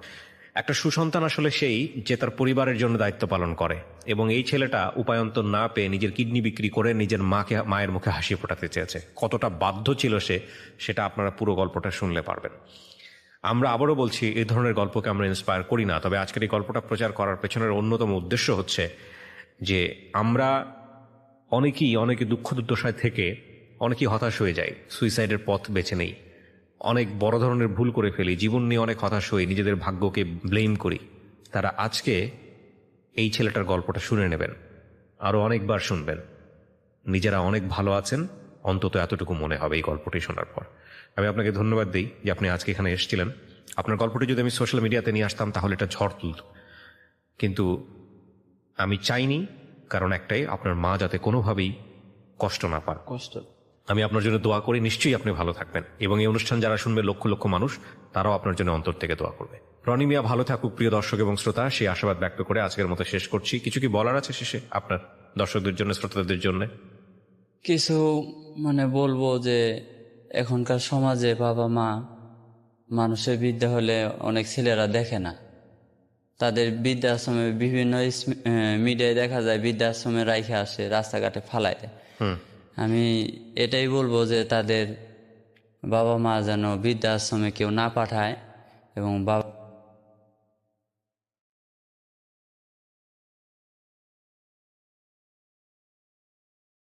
একটা সুসন্তান আসলে সেই যে তার পরিবারের জন্য দায়িত্ব পালন করে, এবং এই ছেলেটা উপায়ন্তর না পেয়ে নিজের কিডনি বিক্রি করে নিজের মায়ের মুখে হাসি ফোটাতে চেয়েছে। কতটা বাধ্য ছিল সেটা আপনারা পুরো গল্পটা শুনলে পারবেন। আমরা আবারও বলছি, এই ধরনের গল্পকে আমরা ইন্সপায়ার করি না, তবে আজকের এই গল্পটা প্রচার করার পেছনের অন্যতম উদ্দেশ্য হচ্ছে যে আমরা অনেকে দুঃখ দুর্দশায় থেকে অনেকেই হতাশ হয়ে যায়, সুইসাইডের পথ বেছে নেই, অনেক বড় ধরনের ভুল করে ফেলি, জীবন নিয়ে অনেক হতাশ হয়ে নিজেদের ভাগ্যকে ব্লেম করি। তারা আজকে এই ছেলেটার গল্পটা শুনে নেবেন, আরও অনেকবার শুনবেন, নিজেরা অনেক ভালো আছেন অন্তত এতটুকু মনে হবে এই গল্পটি শোনার পর। আমি আপনাকে ধন্যবাদ দিই যে আপনি আজকে এখানে এসেছিলেন। আপনার গল্পটি যদি আমি সোশ্যাল মিডিয়াতে নিয়ে আসতাম তাহলে এটা ঝড় তুলত, কিন্তু আমি চাইনি, কারণ একটাই, আপনার মা যাতে কোনোভাবেই কষ্ট না পান। কষ্ট। আমি আপনার জন্য দোয়া করি, নিশ্চয়ই আপনি ভালো থাকবেন, এবং এই অনুষ্ঠান যারা শুনবে লক্ষ লক্ষ মানুষ, তারাও আপনার জন্য অন্তর থেকে দোয়া করবে। রনি মিয়া ভালো থাকুক প্রিয় দর্শক এবং শ্রোতা, সেই আশাবাদ ব্যক্ত করে আজকের মতো শেষ করছি। কিছু কি বলার আছে শেষে আপনার দর্শকদের জন্য, শ্রোতাদের জন্য? কিছু বলবো যে এখনকার সমাজে বাবা মা মানুষের বিদ্যা হলে অনেক ছেলেরা দেখে না, তাদের বৃদ্ধাশ্রমে বিভিন্ন মিডিয়ায় দেখা যায় বৃদ্ধাশ্রমে রাইখে আসে, রাস্তাঘাটে ফালায় দেয়। আমি এটাই বলবো যে তাদের বাবা মা যেন বৃদ্ধাশ্রমে কেউ না পাঠায়, এবং বাবা